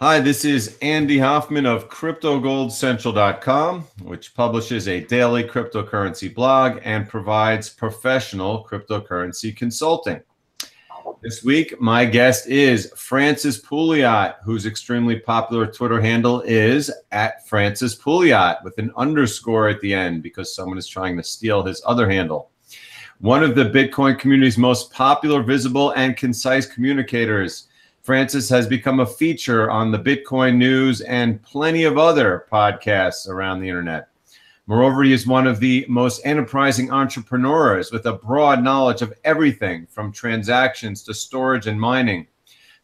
Hi, this is Andy Hoffman of CryptoGoldCentral.com, which publishes a daily cryptocurrency blog and provides professional cryptocurrency consulting. This week, my guest is Francis Pouliot, whose extremely popular Twitter handle is @FrancisPouliot with an underscore at the end because someone is trying to steal his other handle. One of the Bitcoin community's most popular, visible, and concise communicators, Francis has become a feature on the Bitcoin News and plenty of other podcasts around the internet. Moreover, he is one of the most enterprising entrepreneurs with a broad knowledge of everything from transactions to storage and mining,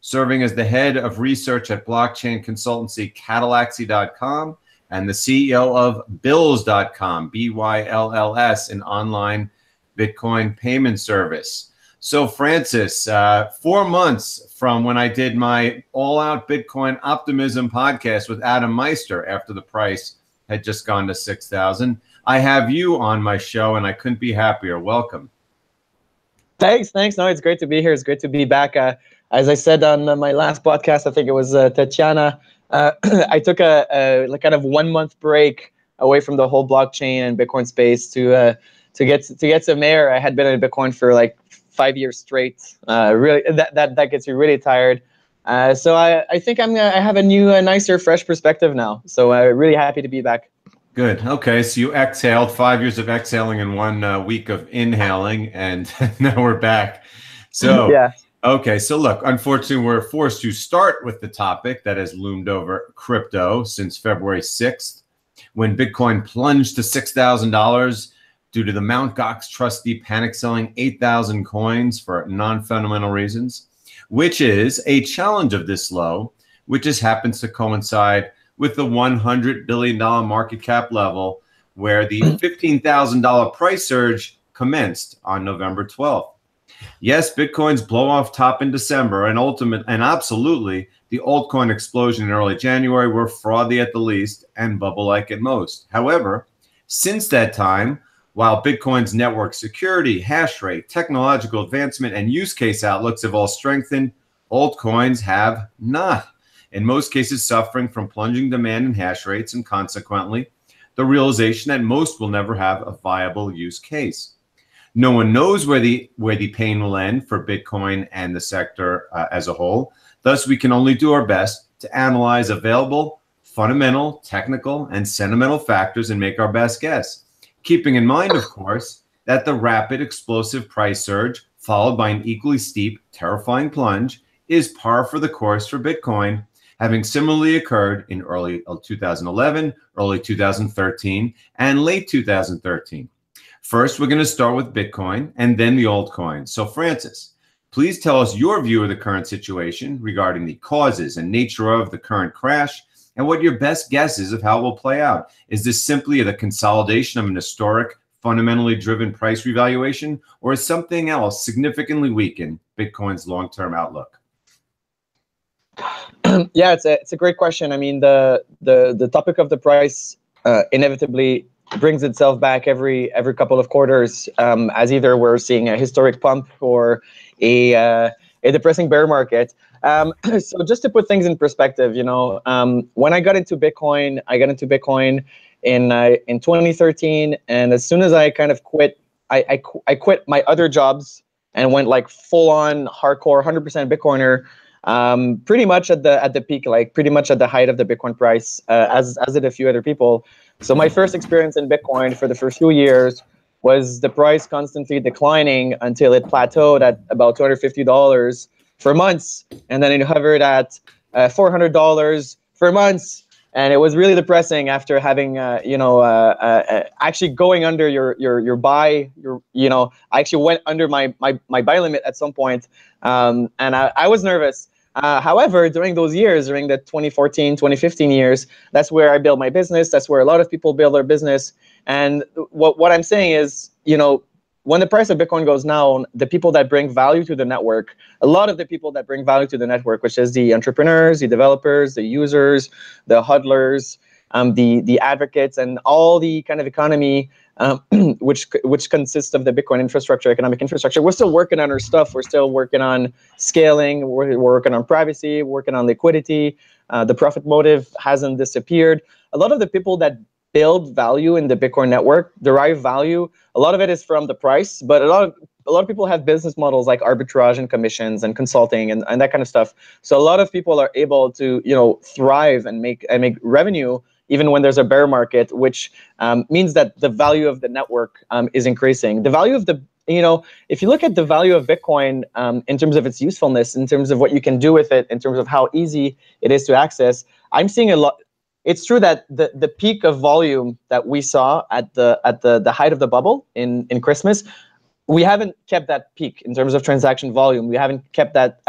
serving as the head of research at blockchain consultancy Catallaxy.com and the CEO of Bylls.com, BYLLS, an online Bitcoin payment service. So Francis, 4 months from when I did my all-out Bitcoin optimism podcast with Adam Meister after the price had just gone to 6,000, I have you on my show, and I couldn't be happier. Welcome. Thanks. No, it's great to be here. It's great to be back. As I said on my last podcast, I think it was Tatiana, I took a kind of 1 month break away from the whole blockchain and Bitcoin space to get some air. I had been in Bitcoin for like 5 years straight. Really, that gets you really tired. So I think I have a new, nicer, fresh perspective now. So really happy to be back. Good. Okay, so you exhaled 5 years of exhaling in 1 week of inhaling, and now we're back. So yeah. Okay, so look, unfortunately, we're forced to start with the topic that has loomed over crypto since February 6th, when Bitcoin plunged to $6,000 due to the Mt. Gox trustee panic selling 8,000 coins for non-fundamental reasons, which is a challenge of this low, which just happens to coincide with the $100 billion market cap level where the $15,000 price surge commenced on November 12th. Yes, Bitcoin's blow-off top in December and absolutely the altcoin explosion in early January were frothy at the least and bubble-like at most. However, since that time, while Bitcoin's network security, hash rate, technological advancement, and use case outlooks have all strengthened, altcoins have not. In most cases, suffering from plunging demand and hash rates, and consequently, the realization that most will never have a viable use case. No one knows where the pain will end for Bitcoin and the sector as a whole. Thus, we can only do our best to analyze available, fundamental, technical, and sentimental factors and make our best guess. Keeping in mind, of course, that the rapid explosive price surge, followed by an equally steep, terrifying plunge, is par for the course for Bitcoin, having similarly occurred in early 2011, early 2013, and late 2013. First, we're going to start with Bitcoin and then the altcoins. So, Francis, please tell us your view of the current situation regarding the causes and nature of the current crash, and what your best guess is of how it will play out. Is this simply the consolidation of an historic, fundamentally driven price revaluation, or is something else significantly weakened Bitcoin's long-term outlook? Yeah, it's a great question. I mean, the topic of the price inevitably brings itself back every couple of quarters, as either we're seeing a historic pump or a depressing bear market. So just to put things in perspective, when I got into Bitcoin, in 2013, and as soon as I kind of quit, I quit my other jobs and went like full on hardcore 100% Bitcoiner, pretty much at the peak, like pretty much at the height of the Bitcoin price, as did a few other people. So my first experience in Bitcoin for the first few years was the price constantly declining until it plateaued at about $250 for months, and then it hovered at $400 for months, and it was really depressing after having actually going under your buy. I actually went under my buy limit at some point, and I was nervous. However, during those years, during the 2014, 2015 years, that's where I built my business. That's where a lot of people build their business. And what I'm saying is, when the price of Bitcoin goes down, the people that bring value to the network, a lot of the people that bring value to the network, which is the entrepreneurs, the developers, the users, the hodlers, the advocates, and all the kind of economy which consists of the Bitcoin infrastructure, economic infrastructure. We're still working on our stuff. We're still working on scaling. We're working on privacy, working on liquidity. The profit motive hasn't disappeared. A lot of the people that build value in the Bitcoin network derive value. A lot of it is from the price, but a lot of people have business models like arbitrage and commissions and consulting and that kind of stuff. So a lot of people are able to, thrive and make revenue even when there's a bear market, which means that the value of the network is increasing. The value of if you look at the value of Bitcoin in terms of its usefulness, in terms of what you can do with it, in terms of how easy it is to access, I'm seeing a lot. It's true that the peak of volume that we saw at the height of the bubble in Christmas, we haven't kept that peak in terms of transaction volume. We haven't kept that,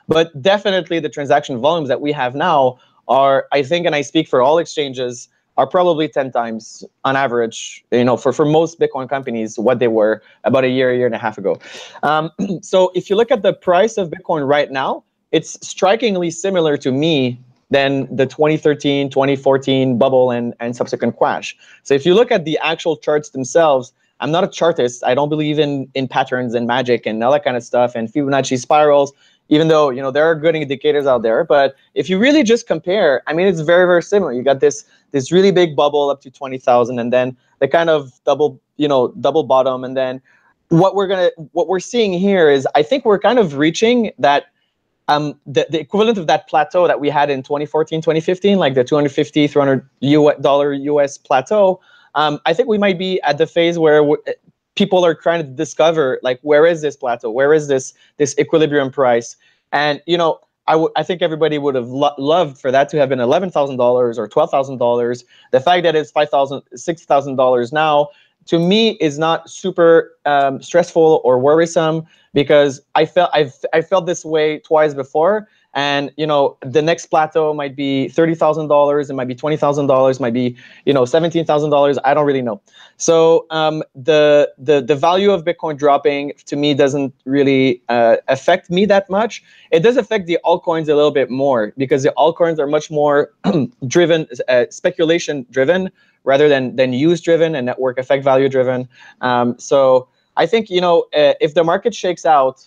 but definitely the transaction volumes that we have now are, I think, and I speak for all exchanges, are probably 10 times on average, for most Bitcoin companies, what they were about a year and a half ago. So if you look at the price of Bitcoin right now, it's strikingly similar to me than the 2013, 2014 bubble and subsequent crash. So if you look at the actual charts themselves, I'm not a chartist. I don't believe in patterns and magic and all that kind of stuff and Fibonacci spirals, even though, there are good indicators out there. But if you really just compare, I mean, it's very, very similar. You got this really big bubble up to 20,000 and then the kind of double bottom. And then what we're seeing here is, I think we're kind of reaching that the equivalent of that plateau that we had in 2014, 2015, like the $250, $300 US plateau. I think we might be at the phase where people are trying to discover, like, where is this plateau? Where is this equilibrium price? And, I think everybody would have loved for that to have been $11,000 or $12,000. The fact that it's $5,000, $6,000 now, to me, is not super stressful or worrisome, because I felt this way twice before. And, the next plateau might be $30,000, it might be $20,000, might be, $17,000. I don't really know. So the value of Bitcoin dropping, to me, doesn't really affect me that much. It does affect the altcoins a little bit more, because the altcoins are much more driven, speculation driven, rather than use driven and network effect value driven. So I think, if the market shakes out,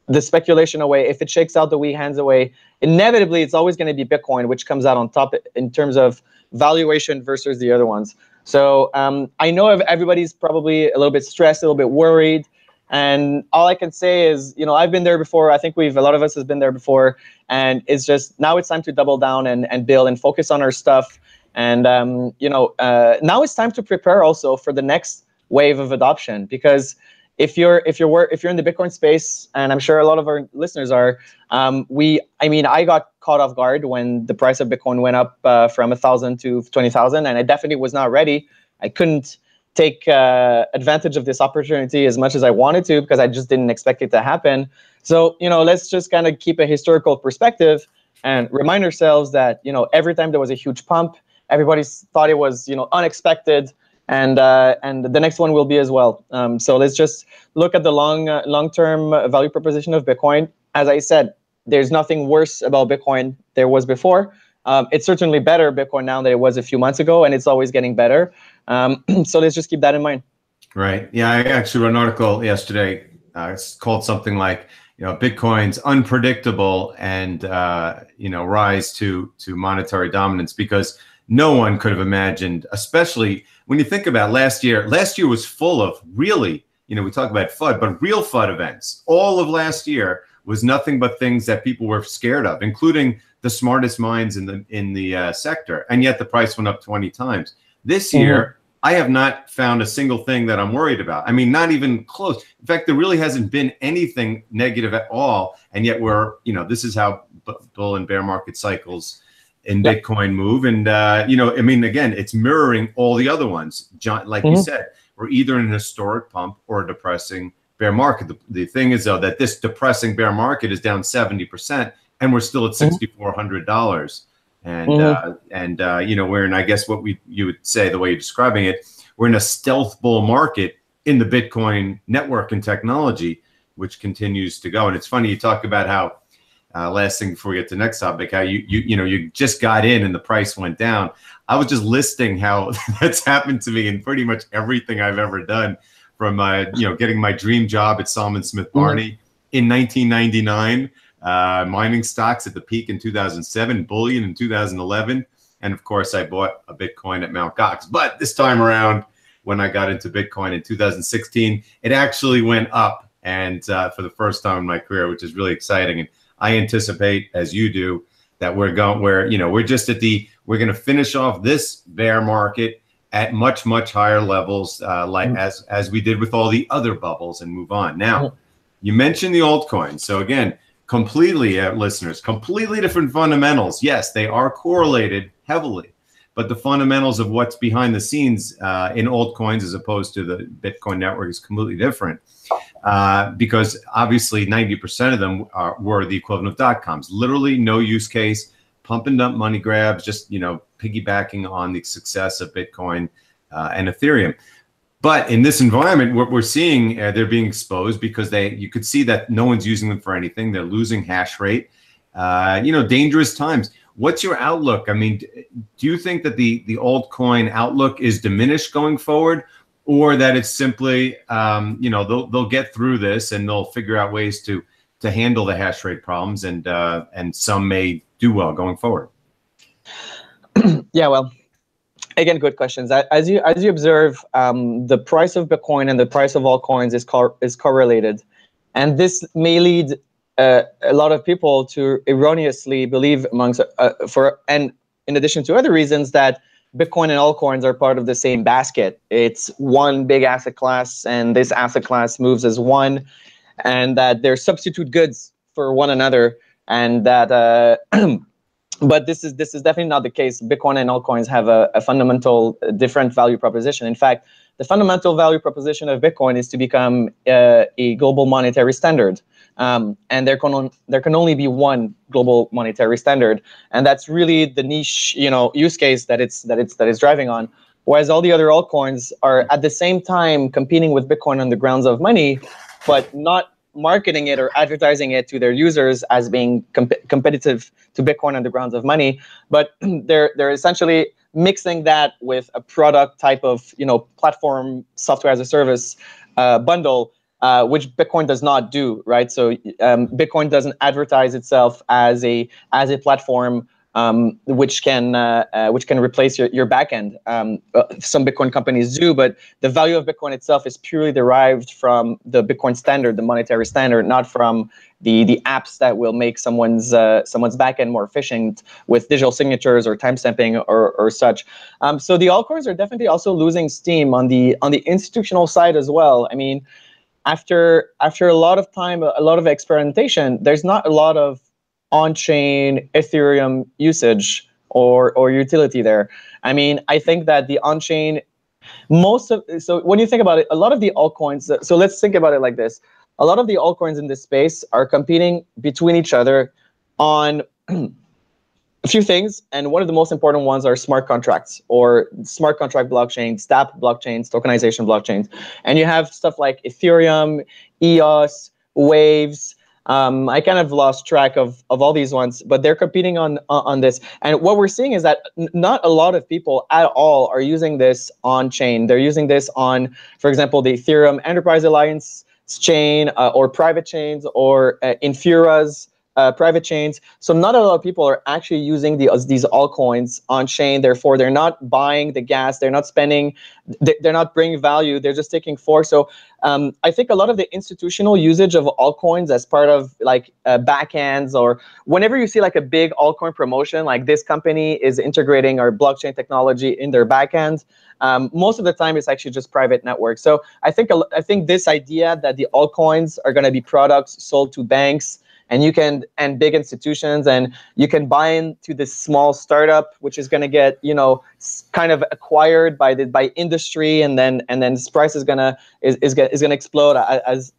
the speculation away, if it shakes out the weak hands away, inevitably it's always going to be Bitcoin, which comes out on top in terms of valuation versus the other ones. So I know everybody's probably a little bit stressed, a little bit worried. And all I can say is, I've been there before. I think a lot of us has been there before. And it's just, now it's time to double down and build and focus on our stuff. And, now it's time to prepare also for the next wave of adoption, because if you're in the Bitcoin space, and I'm sure a lot of our listeners are, I got caught off guard when the price of Bitcoin went up from 1,000 to 20,000, and I definitely was not ready. I couldn't take advantage of this opportunity as much as I wanted to, because I just didn't expect it to happen. So, let's just kind of keep a historical perspective and remind ourselves that, every time there was a huge pump, everybody thought it was, unexpected. And the next one will be as well. So let's just look at the long-term value proposition of Bitcoin. As I said, there's nothing worse about Bitcoin there was before. It's certainly better Bitcoin now than it was a few months ago, and it's always getting better. So let's just keep that in mind. Right. Yeah, I actually wrote an article yesterday. It's called something like, Bitcoin's unpredictable and rise to monetary dominance, because no one could have imagined, especially when you think about last year. Last year was full of really, we talk about FUD, but real FUD events. All of last year was nothing but things that people were scared of, including the smartest minds in the sector. And yet the price went up 20 times. This year, I have not found a single thing that I'm worried about. I mean, not even close. In fact, there really hasn't been anything negative at all. And yet this is how bull and bear market cycles in Bitcoin move. And, again, it's mirroring all the other ones. Like you said, we're either in a historic pump or a depressing bear market. The thing is, though, that this depressing bear market is down 70%, and we're still at $6,400. And, we're in, I guess what you would say, the way you're describing it, we're in a stealth bull market in the Bitcoin network and technology, which continues to go. And it's funny, you talk about how, last thing before we get to the next topic, how you just got in and the price went down. I was just listing how that's happened to me in pretty much everything I've ever done, from getting my dream job at Salomon Smith Barney in 1999, mining stocks at the peak in 2007, bullion in 2011, and of course I bought a Bitcoin at Mt. Gox. But this time around, when I got into Bitcoin in 2016, it actually went up, and for the first time in my career, which is really exciting. And I anticipate, as you do, that we're going we're just at we're going to finish off this bear market at much higher levels, as we did with all the other bubbles, and move on. Now, you mentioned the altcoins. So again, completely, listeners, completely different fundamentals. Yes, they are correlated heavily, but the fundamentals of what's behind the scenes in altcoins as opposed to the Bitcoin network is completely different. Because obviously 90% of them were the equivalent of dot-coms. Literally no use case, pump and dump money grabs, just piggybacking on the success of Bitcoin and Ethereum. But in this environment, what we're seeing, they're being exposed because you could see that no one's using them for anything. They're losing hash rate. Dangerous times. What's your outlook? I mean, do you think that the altcoin outlook is diminished going forward? Or that it's simply, they'll get through this and they'll figure out ways to handle the hash rate problems, and some may do well going forward. Yeah, well, again, good questions. As you observe, the price of Bitcoin and the price of altcoins is correlated, and this may lead a lot of people to erroneously believe, and in addition to other reasons, that Bitcoin and altcoins are part of the same basket. It's one big asset class, and this asset class moves as one, and that they're substitute goods for one another, and that. But this is definitely not the case. Bitcoin and altcoins have a fundamental different value proposition. In fact, the fundamental value proposition of Bitcoin is to become a global monetary standard. And there can only be one global monetary standard, and that's really the niche, use case that it's driving on. Whereas all the other altcoins are at the same time competing with Bitcoin on the grounds of money, but not marketing it or advertising it to their users as being competitive to Bitcoin on the grounds of money. But they're essentially mixing that with a product type of platform software as a service bundle. Which Bitcoin does not do, right? So Bitcoin doesn't advertise itself as a platform which can replace your backend. Some Bitcoin companies do, but the value of Bitcoin itself is purely derived from the Bitcoin standard, the monetary standard, not from the apps that will make someone's backend more efficient with digital signatures or timestamping or such. So the altcoins are definitely also losing steam on the institutional side as well. I mean, after a lot of time, a lot of experimentation, there's not a lot of on-chain Ethereum usage or utility there. I mean, I think that the on-chain, so when you think about it, a lot of the altcoins, so let's think about it like this. A lot of the altcoins in this space are competing between each other on a few things, and one of the most important ones are smart contracts or smart contract blockchains, STAP blockchains, tokenization blockchains. And you have stuff like Ethereum, EOS, Waves. I kind of lost track of all these ones, but they're competing on this. And what we're seeing is that not a lot of people at all are using this on chain. They're using this on, for example, the Ethereum Enterprise Alliance chain or private chains or Infura's private chains. So not a lot of people are actually using these altcoins on chain. Therefore, they're not buying the gas. They're not spending. They're not bringing value. They're just taking fork. So I think a lot of the institutional usage of altcoins as part of like backends, or whenever you see like a big altcoin promotion, like this company is integrating our blockchain technology in their backend, most of the time it's actually just private networks. So I think this idea that the altcoins are going to be products sold to banks and big institutions, and you can buy into this small startup which is going to get kind of acquired by industry, and then this price is gonna explode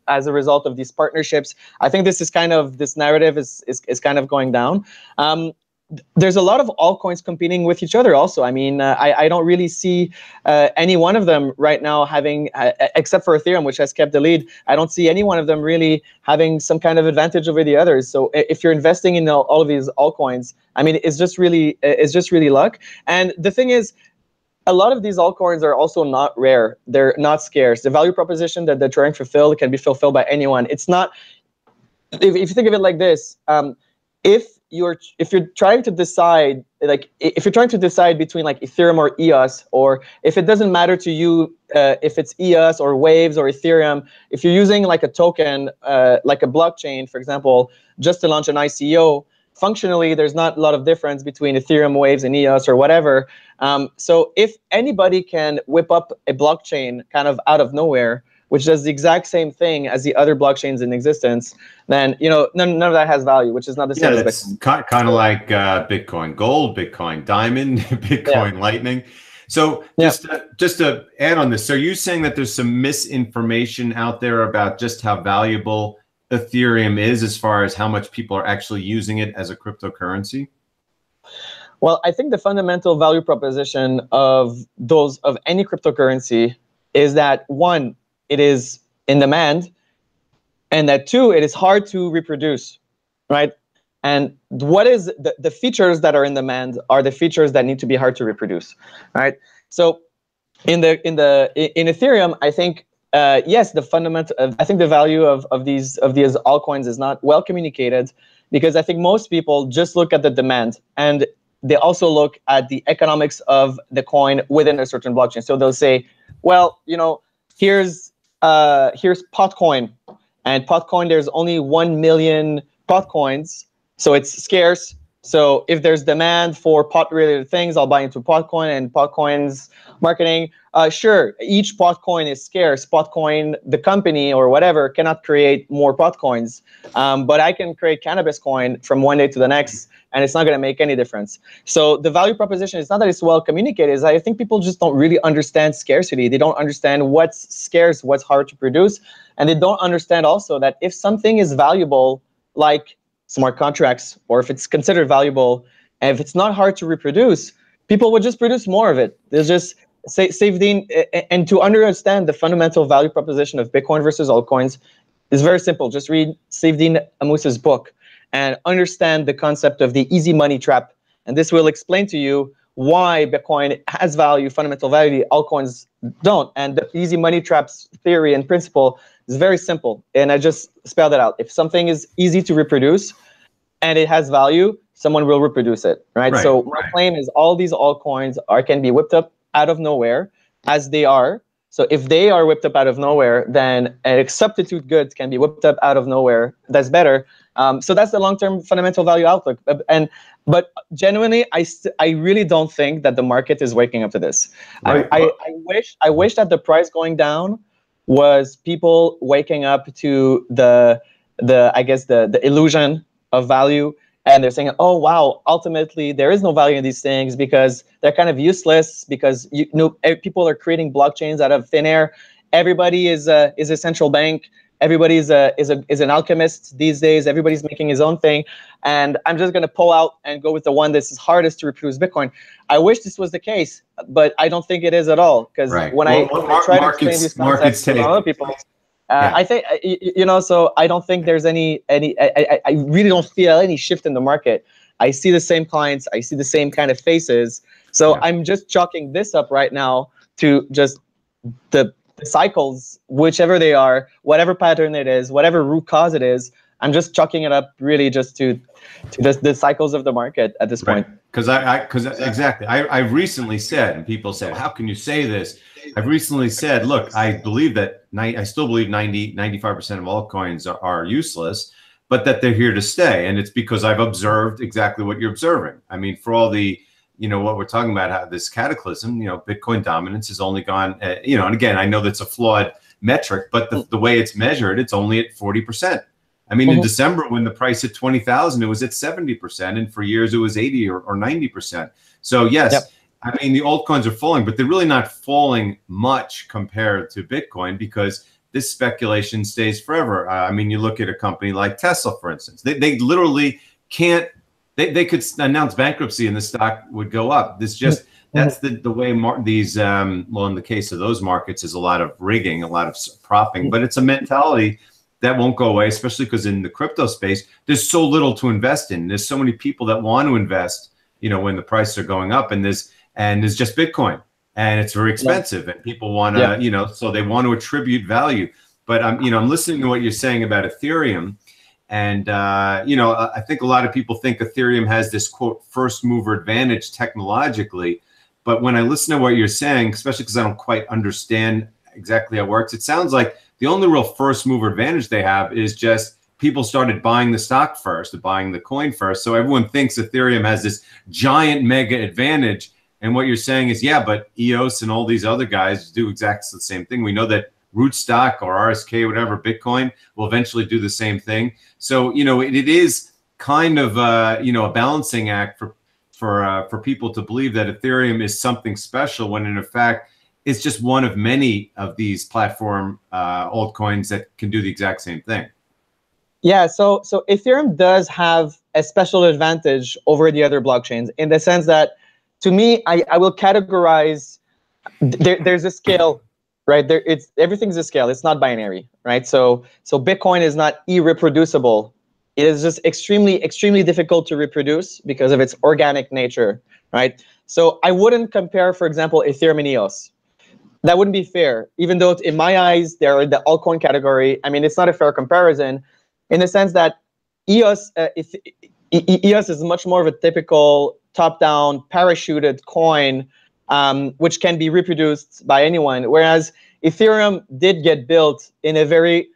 as a result of these partnerships. I think this narrative is kind of going down. there's a lot of altcoins competing with each other also. I mean, I don't really see any one of them right now having, except for Ethereum, which has kept the lead, I don't see any one of them really having some kind of advantage over the others. So if you're investing in all of these altcoins, I mean, it's just really luck. And the thing is, a lot of these altcoins are also not rare. They're not scarce. The value proposition that they're trying to fulfill can be fulfilled by anyone. It's not, if you think of it like this, if you're trying to decide, like if you're trying to decide between like Ethereum or EOS, or if it doesn't matter to you if it's EOS or Waves or Ethereum, if you're using like a token, like a blockchain, for example, just to launch an ICO, functionally there's not a lot of difference between Ethereum, Waves, and EOS or whatever. So if anybody can whip up a blockchain kind of out of nowhere, which does the exact same thing as the other blockchains in existence, then none of that has value, which is not the same as it's Bitcoin. kind of like Bitcoin Gold, Bitcoin Diamond, Bitcoin Lightning. So just to add on this, so you're saying that there's some misinformation out there about just how valuable Ethereum is as far as how much people are actually using it as a cryptocurrency? Well, I think the fundamental value proposition of any cryptocurrency is that, one, it is in demand, and that, two, it is hard to reproduce, right? And what is the features that are in demand are the features that need to be hard to reproduce, right? So in Ethereum, I think yes, the fundamental, I think the value of these altcoins is not well communicated, because I think most people just look at the demand, and they also look at the economics of the coin within a certain blockchain. So they'll say, well, here's Potcoin, and Potcoin, there's only 1 million Potcoins, so it's scarce. So if there's demand for pot-related things, I'll buy into Potcoin and Potcoin's marketing. Sure, each Potcoin is scarce. Potcoin, the company or whatever, cannot create more Potcoins, but I can create Cannabis Coin from one day to the next, and it's not going to make any difference. So the value proposition is not that it's well communicated. Is I think people just don't really understand scarcity. They don't understand what's scarce, what's hard to produce, and they don't understand also that if something is valuable, like smart contracts, or if it's considered valuable, and if it's not hard to reproduce, people would just produce more of it. They'll just and to understand the fundamental value proposition of Bitcoin versus altcoins is very simple. Just read Saifedean Ammous's book and understand the concept of the easy money trap. And this will explain to you why Bitcoin has value, fundamental value, altcoins don't. And the easy money trap's theory and principle is very simple. And I just spelled it out. If something is easy to reproduce and it has value, someone will reproduce it, right? So my claim is all these altcoins can be whipped up out of nowhere, as they are. So if they are whipped up out of nowhere, then a substitute goods can be whipped up out of nowhere. That's better. So that's the long-term fundamental value outlook. But genuinely, I really don't think that the market is waking up to this. Right. I wish that the price going down was people waking up to the illusion of value. And they're saying, oh, wow, ultimately, there is no value in these things because they're kind of useless, because people are creating blockchains out of thin air. Everybody is a central bank. Everybody is an alchemist these days. Everybody's making his own thing. And I'm just going to pull out and go with the one that's hardest to reproduce, Bitcoin. I wish this was the case, but I don't think it is at all. Because when I try to explain these concepts to other people, I think, so I don't think there's any I really don't feel any shift in the market. I see the same clients. I see the same kind of faces. So I'm just chalking this up right now to just the cycles, whichever they are, whatever pattern it is, whatever root cause it is. I'm just chalking it up really just to just the cycles of the market at this point. Because exactly. I've recently said, and people say, how can you say this? I've recently said, look, I believe that I still believe 95% of altcoins are useless, but that they're here to stay. And it's because I've observed exactly what you're observing. I mean, for all the, what we're talking about, how this cataclysm, Bitcoin dominance has only gone, and again, I know that's a flawed metric, but the way it's measured, it's only at 40%. I mean, in December, when the price hit 20,000, it was at 70%. And for years, it was 80 or 90%. So yes, I mean, the altcoins are falling, but they're really not falling much compared to Bitcoin, because this speculation stays forever. I mean, you look at a company like Tesla, for instance, they literally can't they could announce bankruptcy and the stock would go up. This just that's the way these well, in the case of those markets, is a lot of rigging, a lot of propping, but it's a mentality that won't go away, especially because in the crypto space, there's so little to invest in. There's so many people that want to invest, you know, when the prices are going up, and there's just Bitcoin, and it's very expensive, and people want to, you know, so they want to attribute value. But I'm listening to what you're saying about Ethereum, and you know, I think a lot of people think Ethereum has this quote first mover advantage technologically, but when I listen to what you're saying, especially because I don't quite understand exactly how it works, it sounds like the only real first mover advantage they have is just people started buying the stock first, buying the coin first. So everyone thinks Ethereum has this giant mega advantage. And what you're saying is, yeah, but EOS and all these other guys do exactly the same thing. We know that Rootstock or RSK, whatever, Bitcoin will eventually do the same thing. So, you know, it is kind of, you know, a balancing act for people to believe that Ethereum is something special, when in fact, it's just one of many of these platform altcoins that can do the exact same thing. Yeah, so Ethereum does have a special advantage over the other blockchains in the sense that, to me, I will categorize, there's a scale, right? Everything's a scale. It's not binary, right? So Bitcoin is not irreproducible. It is just extremely, extremely difficult to reproduce because of its organic nature, right? So I wouldn't compare, for example, Ethereum and EOS. That wouldn't be fair, even though in my eyes, they're in the altcoin category. I mean, it's not a fair comparison in the sense that EOS is much more of a typical top-down parachuted coin, which can be reproduced by anyone, whereas Ethereum did get built in a very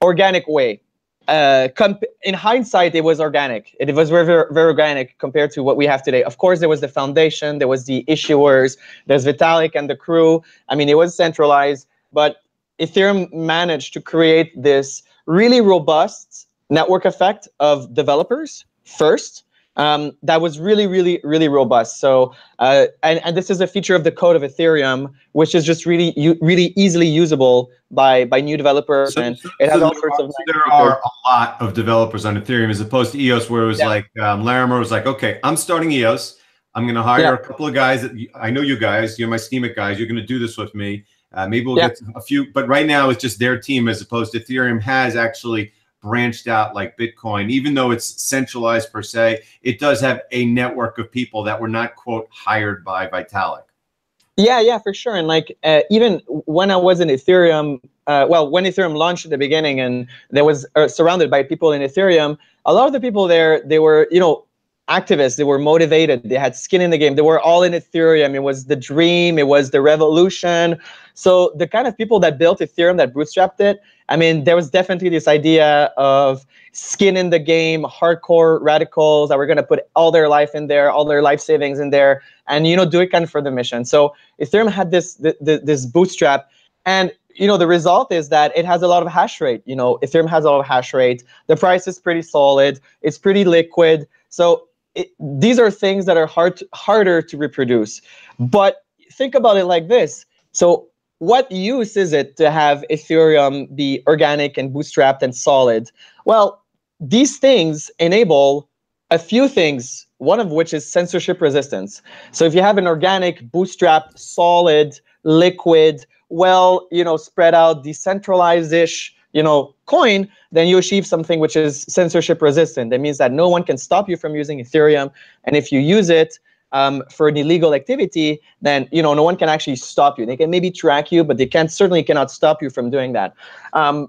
organic way. In hindsight, it was organic. It was very, very, very organic compared to what we have today. Of course, there was the foundation, there was the issuers, there's Vitalik and the crew. I mean, it was centralized, but Ethereum managed to create this really robust network effect of developers first. That was really, really, really robust. So, and this is a feature of the code of Ethereum, which is just really easily usable by new developers, and it has all sorts of. So there are a lot of developers on Ethereum, as opposed to EOS, where it was like Larimer was like, okay, I'm starting EOS. I'm going to hire a couple of guys that I know you guys. You're my Steemit guys. You're going to do this with me. Maybe we'll get a few, but right now it's just their team, as opposed to Ethereum has actually branched out like Bitcoin. Even though it's centralized per se, it does have a network of people that were not, quote, hired by Vitalik. Yeah, for sure. And like even when I was in Ethereum, when Ethereum launched at the beginning, and there was surrounded by people in Ethereum, a lot of the people there, they were, you know, activists. They were motivated. They had skin in the game. They were all in Ethereum. It was the dream. It was the revolution. So the kind of people that built Ethereum, that bootstrapped it, I mean, there was definitely this idea of skin in the game, hardcore radicals that were going to put all their life in there, all their life savings in there, and, you know, do it kind of for the mission. So Ethereum had this bootstrap, and, you know, the result is that it has a lot of hash rate. You know, Ethereum has a lot of hash rate. The price is pretty solid. It's pretty liquid. So these are things that are harder to reproduce. But think about it like this. So what use is it to have Ethereum be organic and bootstrapped and solid? Well, these things enable a few things, one of which is censorship resistance. So if you have an organic, bootstrapped, solid, liquid, well, you know, spread out, decentralized-ish, you know, coin, then you achieve something which is censorship resistant. That means that no one can stop you from using Ethereum. And if you use it for an illegal activity, then, you know, no one can actually stop you. They can maybe track you, but they certainly cannot stop you from doing that.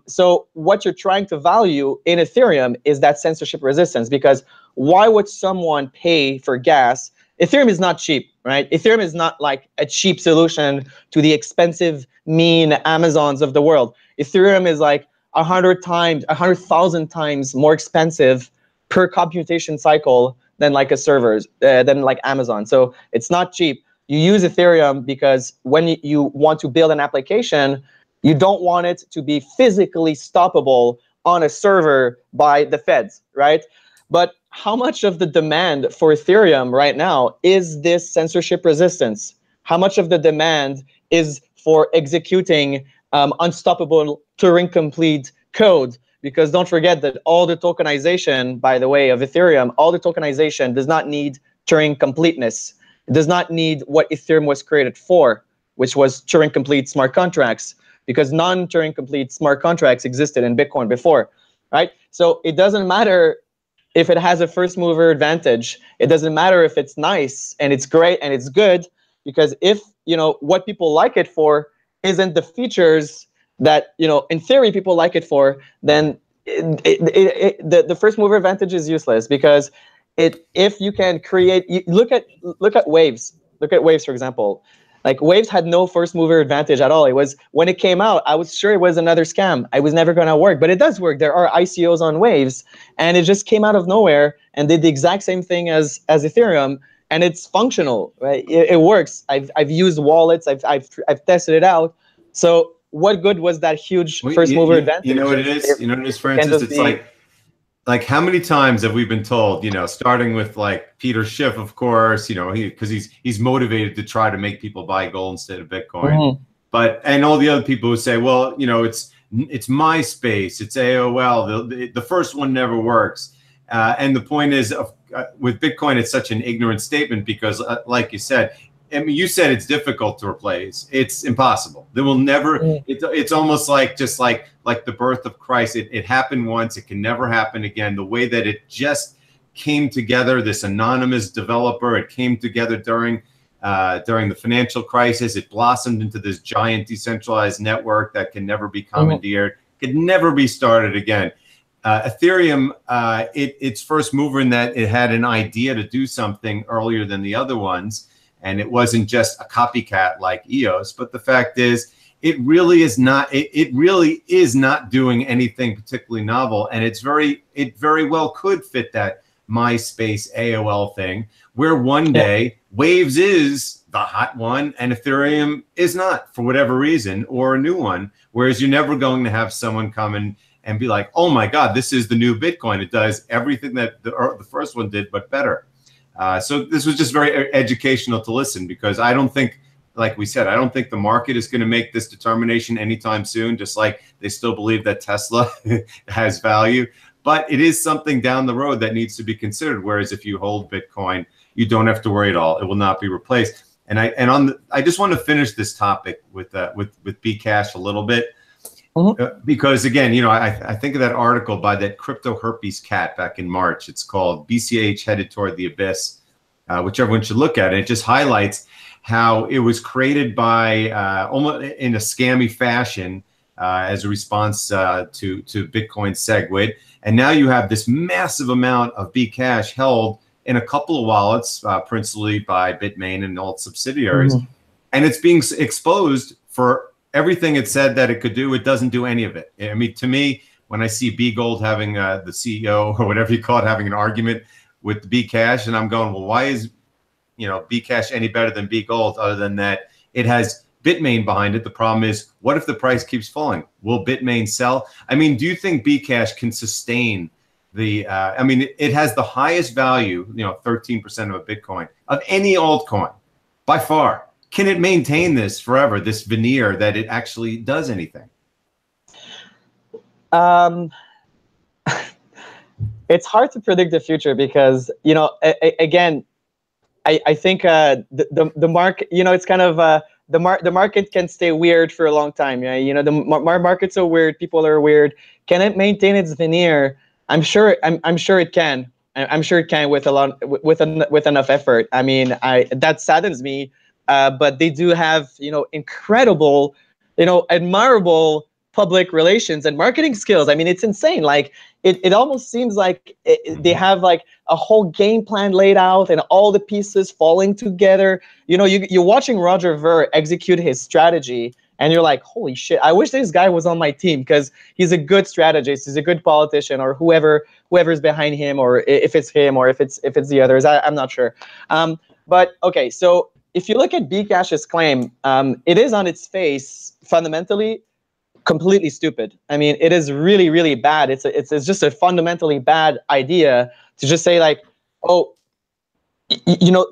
So what you're trying to value in Ethereum is that censorship resistance, because why would someone pay for gas? Ethereum is not cheap, right? Ethereum is not like a cheap solution to the expensive, mean Amazons of the world. Ethereum is like 100,000 times more expensive per computation cycle than like than like Amazon. So it's not cheap. You use Ethereum because when you want to build an application, you don't want it to be physically stoppable on a server by the feds, right? But how much of the demand for Ethereum right now is this censorship resistance? How much of the demand is for executing unstoppable Turing complete code because don't forget that all the tokenization, by the way, of Ethereum, all the tokenization does not need Turing completeness. It does not need what Ethereum was created for, which was Turing complete smart contracts, because non-Turing complete smart contracts existed in Bitcoin before, right? So it doesn't matter if it has a first mover advantage. It doesn't matter if it's nice and it's great and it's good, because if, you know, what people like it for isn't the features that, you know, in theory people like it for, then the first mover advantage is useless, because if you can create, look at Waves. Look at Waves, for example. Like, Waves had no first mover advantage at all. It was, when it came out, I was sure it was another scam. I was never going to work, but it does work. There are ICOs on Waves, and it just came out of nowhere and did the exact same thing as Ethereum, and it's functional, right? It works. I've used wallets. I've tested it out. So what good was that huge first mover advantage? You know what it is? You know what it is, Francis? It's like how many times have we been told, you know, starting with like Peter Schiff, of course, you know, because he's motivated to try to make people buy gold instead of Bitcoin. But, and all the other people who say, well, you know, it's MySpace, it's AOL, the first one never works. And the point is, with Bitcoin, it's such an ignorant statement because, like you said, I mean, you said it's difficult to replace. It's impossible. There will never. It's almost like just like the birth of Christ. It happened once. It can never happen again. The way that it just came together, this anonymous developer, it came together during the financial crisis. It blossomed into this giant decentralized network that can never be commandeered. Could never be started again. Ethereum, its first mover in that it had an idea to do something earlier than the other ones. And it wasn't just a copycat like EOS, but the fact is, it really is not. It really is not doing anything particularly novel, and it very well could fit that MySpace AOL thing, where one day Waves is the hot one and Ethereum is not, for whatever reason, or a new one. Whereas you're never going to have someone come in and be like, "Oh my God, this is the new Bitcoin. It does everything that the first one did, but better." So this was just very educational to listen, because I don't think, like we said, I don't think the market is going to make this determination anytime soon, just like they still believe that Tesla has value. But it is something down the road that needs to be considered. Whereas if you hold Bitcoin, you don't have to worry at all. It will not be replaced. And I just want to finish this topic with Bcash a little bit. Because again, you know, I think of that article by that crypto herpes cat back in March. It's called BCH Headed Toward the Abyss, which everyone should look at. And it just highlights how it was created by almost in a scammy fashion as a response to Bitcoin SegWit. And now you have this massive amount of Bcash held in a couple of wallets, principally by Bitmain and all its subsidiaries. And it's being exposed for everything it said that it could do. It doesn't do any of it. I mean, to me, when I see BGold having the CEO or whatever you call it, having an argument with Bcash, and I'm going, well, why is, you know, Bcash any better than BGold, other than that it has Bitmain behind it? The problem is, what if the price keeps falling? Will Bitmain sell? I mean, do you think Bcash can sustain the, I mean, it has the highest value, you know, 13% of a Bitcoin, of any altcoin by far. Can it maintain this forever, this veneer that it actually does anything? It's hard to predict the future because, you know, again, I think the market, you know, it's kind of the market can stay weird for a long time. Yeah, you know, the market's so weird, people are weird. Can it maintain its veneer? I'm sure it can. I'm sure it can with enough effort. I mean, that saddens me. But they do have, you know, incredible, you know, admirable public relations and marketing skills. I mean, it's insane. Like, it almost seems like they have like a whole game plan laid out and all the pieces falling together. You know, you're watching Roger Ver execute his strategy and you're like, holy shit, I wish this guy was on my team, because he's a good strategist, he's a good politician, or whoever's behind him, or if it's him or if it's the others, I'm not sure. But okay, so if you look at Bcash's claim, it is on its face fundamentally completely stupid. I mean, it is really, really bad. It's just a fundamentally bad idea to just say like, oh, you know,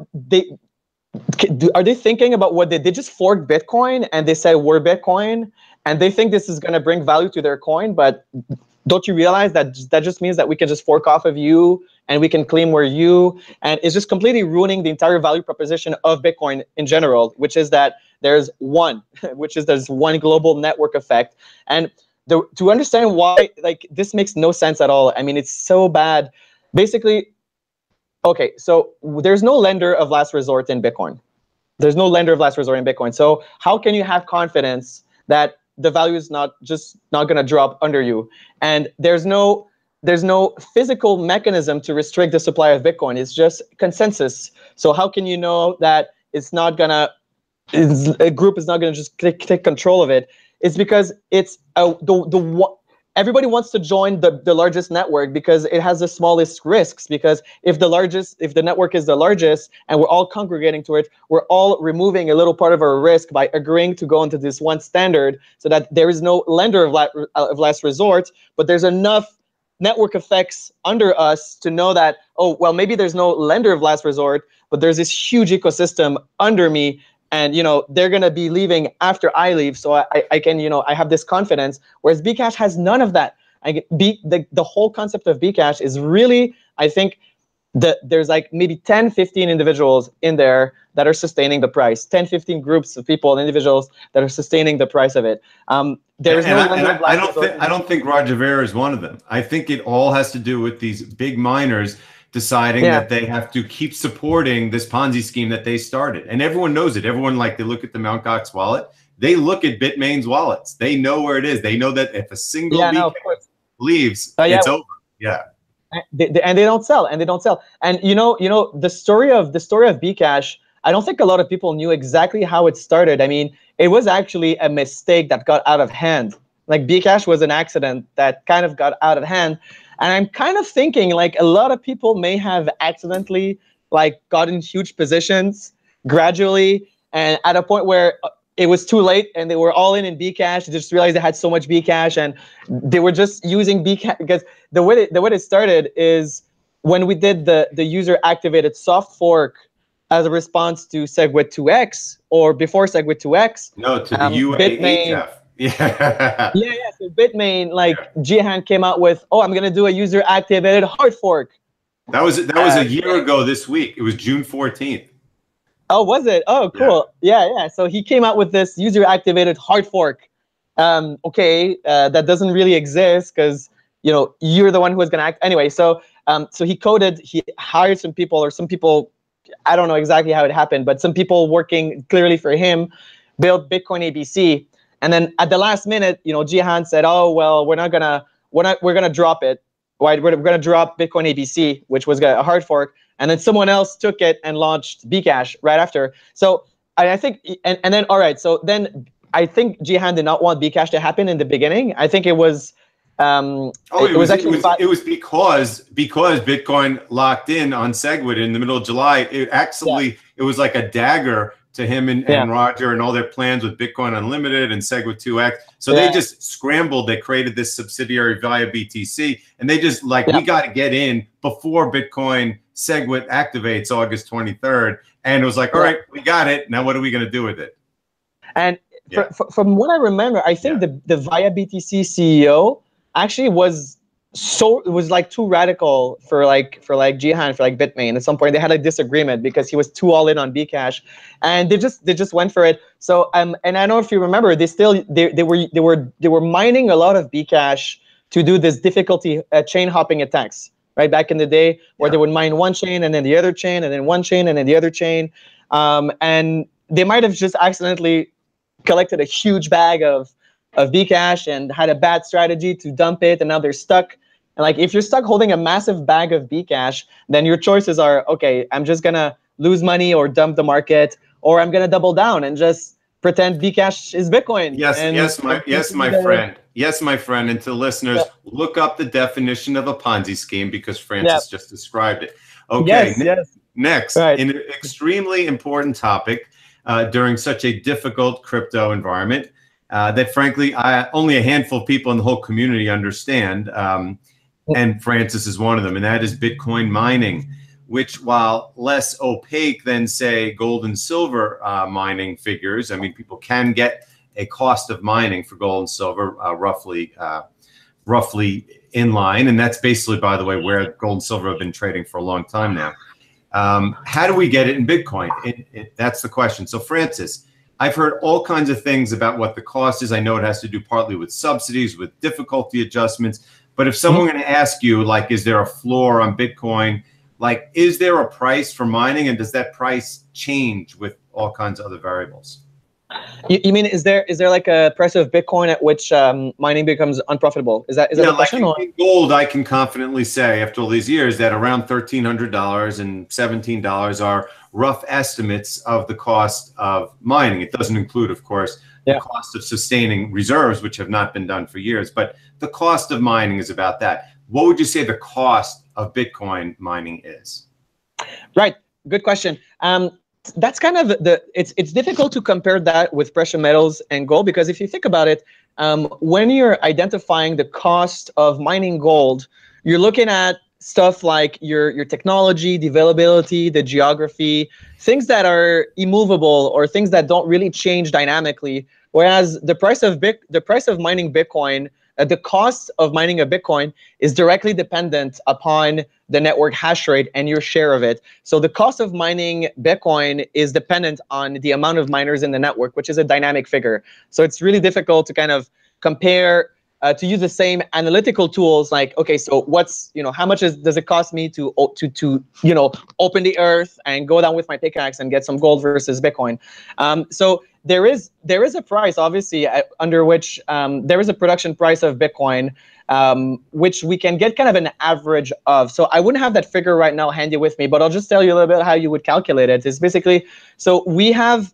are they thinking about what they just forked Bitcoin and they said we're Bitcoin and they think this is going to bring value to their coin, but don't you realize that that just means that we can just fork off of you and we can claim we're you? And it's just completely ruining the entire value proposition of Bitcoin in general, which is that there's one, there's one global network effect. And to understand why, like, this makes no sense at all. I mean, it's so bad. Basically, okay, so there's no lender of last resort in Bitcoin. There's no lender of last resort in Bitcoin. So how can you have confidence that the value is not going to drop under you? And there's no physical mechanism to restrict the supply of Bitcoin. It's just consensus. So how can you know that a group is not going to just take control of it? It's because it's everybody wants to join the largest network because it has the smallest risks. Because if the network is the largest and we're all congregating to it, we're all removing a little part of our risk by agreeing to go into this one standard, so that there is no lender of last resort, but there's enough network effects under us to know that, oh, well, maybe there's no lender of last resort, but there's this huge ecosystem under me. And, they're going to be leaving after I leave. So I can, I have this confidence. Whereas Bcash has none of that. The whole concept of Bcash is really, I think, there's like maybe 10, 15 individuals in there that are sustaining the price. 10, 15 groups of people and individuals that are sustaining the price of it. I don't think Roger Ver is one of them. I think it all has to do with these big miners deciding that they have to keep supporting this Ponzi scheme that they started. And everyone knows it. Everyone, like, they look at the Mt. Gox wallet. They look at Bitmain's wallets. They know where it is. They know that if a single leaves, it's over. Yeah. And they don't sell. And the story of Bcash, I don't think a lot of people knew exactly how it started. I mean, it was actually a mistake that got out of hand. Like, Bcash was an accident that kind of got out of hand. And I'm kind of thinking, like, a lot of people may have accidentally, like, gotten huge positions gradually, and at a point where it was too late and they were all in Bcash. They just realized they had so much Bcash and they were just using Bcash. Because the way it started is when we did the user activated soft fork as a response to SegWit 2x, or before SegWit 2x. No, to the UAHF. Yeah. So Bitmain, like, Jihan came out with, I'm going to do a user activated hard fork. That was a year ago this week. It was June 14th. Oh, was it? Oh, cool. Yeah. So he came out with this user activated hard fork. That doesn't really exist because, you're the one who was going to act anyway. So he hired some people, or some people, I don't know exactly how it happened, but some people working clearly for him built Bitcoin ABC. And then at the last minute, Jihan said, "Oh, well, we're gonna drop it. Right? We're gonna drop Bitcoin ABC, which was a hard fork." And then someone else took it and launched Bcash right after. So I think, and then all right. So then I think Jihan did not want Bcash to happen in the beginning. I think it was. It was because Bitcoin locked in on SegWit in the middle of July. It was like a dagger to him and Roger and all their plans with Bitcoin Unlimited and SegWit 2x. So they just scrambled. They created this subsidiary via BTC, and they just we got to get in before Bitcoin SegWit activates August 23rd. And it was like, all right, we got it. Now what are we going to do with it? And from what I remember, I think the via BTC CEO actually was like too radical for Jihan, for like Bitmain. At some point they had a disagreement because he was too all in on Bcash, and they just went for it. So and I don't know if you remember, they were mining a lot of Bcash to do this difficulty chain hopping attacks, right, back in the day, where they would mine one chain and then the other chain and then one chain and then the other chain, and they might have just accidentally collected a huge bag of Bcash and had a bad strategy to dump it, and now they're stuck. And like, if you're stuck holding a massive bag of Bcash, then your choices are, okay, I'm just gonna lose money or dump the market, or I'm gonna double down and just pretend Bcash is Bitcoin. Yes, my friend. And to listeners, look up the definition of a Ponzi scheme, because Francis just described it. Okay. Next, an extremely important topic during such a difficult crypto environment that, frankly, only a handful of people in the whole community understand. And Francis is one of them, and that is Bitcoin mining, which, while less opaque than, say, gold and silver mining figures, I mean, people can get a cost of mining for gold and silver roughly roughly in line. And that's basically, by the way, where gold and silver have been trading for a long time now. How do we get it in Bitcoin? That's the question. So Francis, I've heard all kinds of things about what the cost is. I know it has to do partly with subsidies, with difficulty adjustments. But if someone going to ask you, like, is there a floor on Bitcoin? Like, is there a price for mining, and does that price change with all kinds of other variables? You mean, is there like a price of Bitcoin at which mining becomes unprofitable? Is that the question? Like in gold, I can confidently say after all these years that around $1,300 and $17 are rough estimates of the cost of mining. It doesn't include, of course, the cost of sustaining reserves, which have not been done for years. But the cost of mining is about that. What would you say the cost of Bitcoin mining is? Right. Good question. That's kind of it's difficult to compare that with precious metals and gold, because if you think about it, when you're identifying the cost of mining gold, you're looking at stuff like your technology, the availability, the geography, things that are immovable or things that don't really change dynamically. Whereas the price of mining Bitcoin, the cost of mining a Bitcoin is directly dependent upon the network hash rate and your share of it. So the cost of mining Bitcoin is dependent on the amount of miners in the network, which is a dynamic figure. So it's really difficult to kind of compare, to use the same analytical tools. Like, okay, so what's, how much does it cost me to open the earth and go down with my pickaxe and get some gold versus Bitcoin? So there is a price, obviously, under which there is a production price of Bitcoin, which we can get kind of an average of. So I wouldn't have that figure right now handy with me, but I'll just tell you a little bit how you would calculate it. It's basically, so we have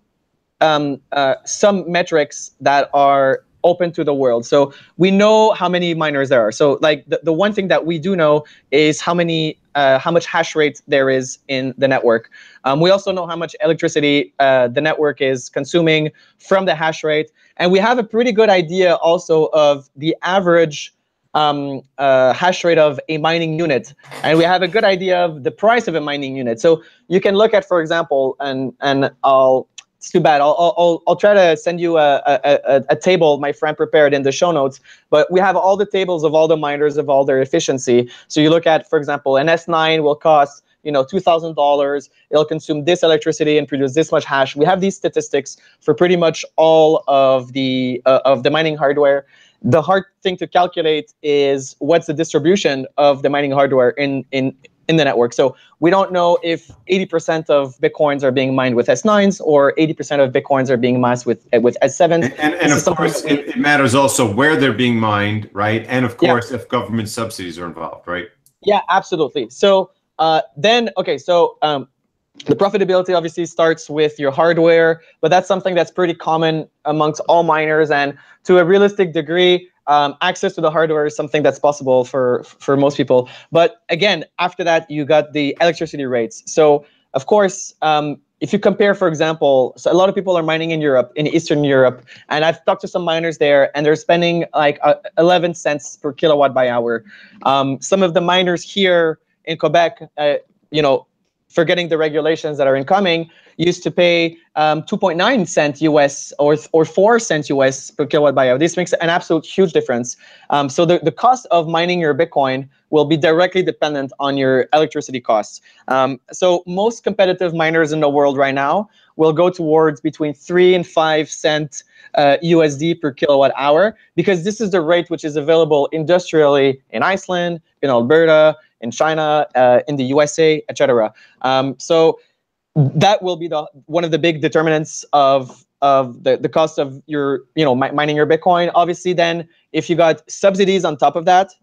some metrics that are open to the world. So we know how many miners there are. So like the one thing that we do know is how much hash rate there is in the network. We also know how much electricity the network is consuming from the hash rate. And we have a pretty good idea also of the average hash rate of a mining unit. And we have a good idea of the price of a mining unit. So you can look at, for example, and it's too bad. I'll try to send you a table my friend prepared in the show notes. But we have all the tables of all the miners, of all their efficiency. So you look at, for example, an S9 will cost $2,000. It'll consume this electricity and produce this much hash. We have these statistics for pretty much all of the mining hardware. The hard thing to calculate is what's the distribution of the mining hardware in the network. So we don't know if 80% of Bitcoins are being mined with S9s or 80% of Bitcoins are being mined with S7s. And of course, it matters also where they're being mined, right? And of course, if government subsidies are involved, right? Yeah, absolutely. So the profitability obviously starts with your hardware, but that's something that's pretty common amongst all miners. And to a realistic degree, access to the hardware is something that's possible for most people. But again, after that, you got the electricity rates. So of course, if you compare, for example, so a lot of people are mining in Europe, in Eastern Europe, and I've talked to some miners there, and they're spending like 11 cents per kilowatt by hour. Some of the miners here in Quebec, forgetting the regulations that are incoming, used to pay 2.9 cents US or 4 cents US per kilowatt by hour. This makes an absolute huge difference. So the cost of mining your Bitcoin will be directly dependent on your electricity costs. So most competitive miners in the world right now will go towards between 3 and 5 cents USD per kilowatt hour, because this is the rate which is available industrially in Iceland, in Alberta, in China, in the USA, etc. So that will be one of the big determinants of the cost of your mining your Bitcoin. Obviously, then if you got subsidies on top of that,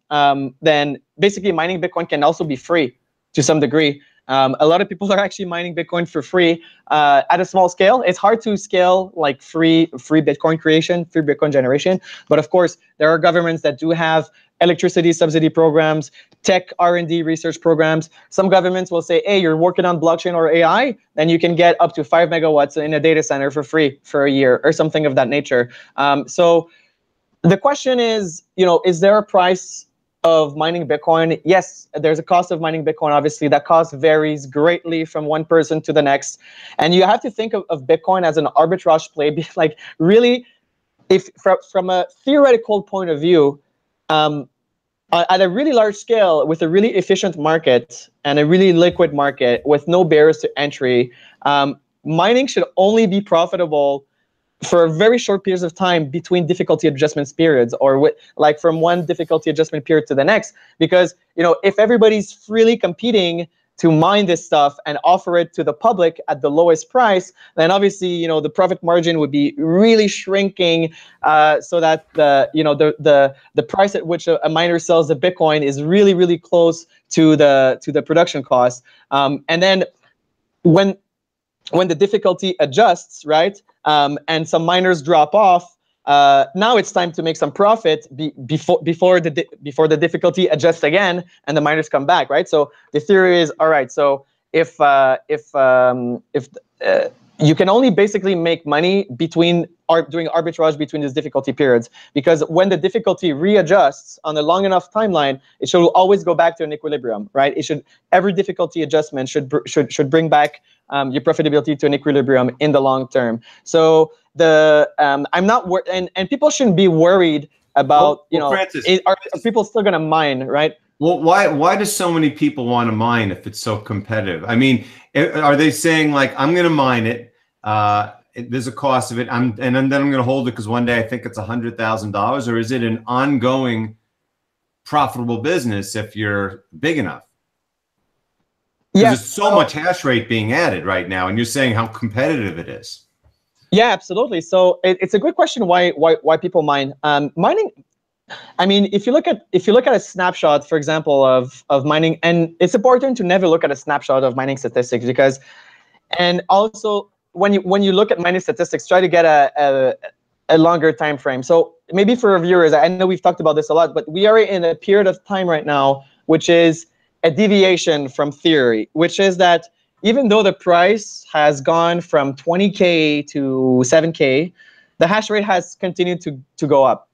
then basically mining Bitcoin can also be free to some degree. A lot of people are actually mining Bitcoin for free at a small scale. It's hard to scale like free Bitcoin creation, free Bitcoin generation. But of course, there are governments that do have electricity subsidy programs, tech R&D research programs. Some governments will say, hey, you're working on blockchain or AI, then you can get up to 5 megawatts in a data center for free for a year or something of that nature. So the question is, is there a price of mining Bitcoin? Yes, there's a cost of mining Bitcoin. Obviously, that cost varies greatly from one person to the next. And you have to think of Bitcoin as an arbitrage play. Like really, if from a theoretical point of view, at a really large scale with a really efficient market and a really liquid market with no barriers to entry, mining should only be profitable for very short periods of time between difficulty adjustment periods, or like from one difficulty adjustment period to the next. Because, you know, if everybody's freely competing to mine this stuff and offer it to the public at the lowest price, then obviously, you know, the profit margin would be really shrinking, so that the price at which a miner sells the Bitcoin is really, really close to the production cost. And then when the difficulty adjusts, right, and some miners drop off, now it's time to make some profit before the difficulty adjusts again and the miners come back, right? So the theory is, all right, so if you can only basically make money doing arbitrage between these difficulty periods, because when the difficulty readjusts on a long enough timeline, it should always go back to an equilibrium, right? Every difficulty adjustment should bring back your profitability to an equilibrium in the long term. So I'm not and people shouldn't be worried about, Francis, are people still going to mine, right? Well, why do so many people want to mine if it's so competitive? I mean, are they saying like, I'm going to mine it, there's a cost of it, and then I'm going to hold it because one day I think it's $100,000, or is it an ongoing profitable business if you're big enough? Yeah, there's so much hash rate being added right now, and you're saying how competitive it is. Yeah, absolutely. So it's a good question why people mine. Mining, I mean, if you look at a snapshot, for example, of mining, and it's important to never look at a snapshot of mining statistics, because, and also when you look at mining statistics, try to get a longer time frame. So maybe for our viewers, I know we've talked about this a lot, but we are in a period of time right now which is a deviation from theory, which is that even though the price has gone from 20K to 7K, the hash rate has continued to go up,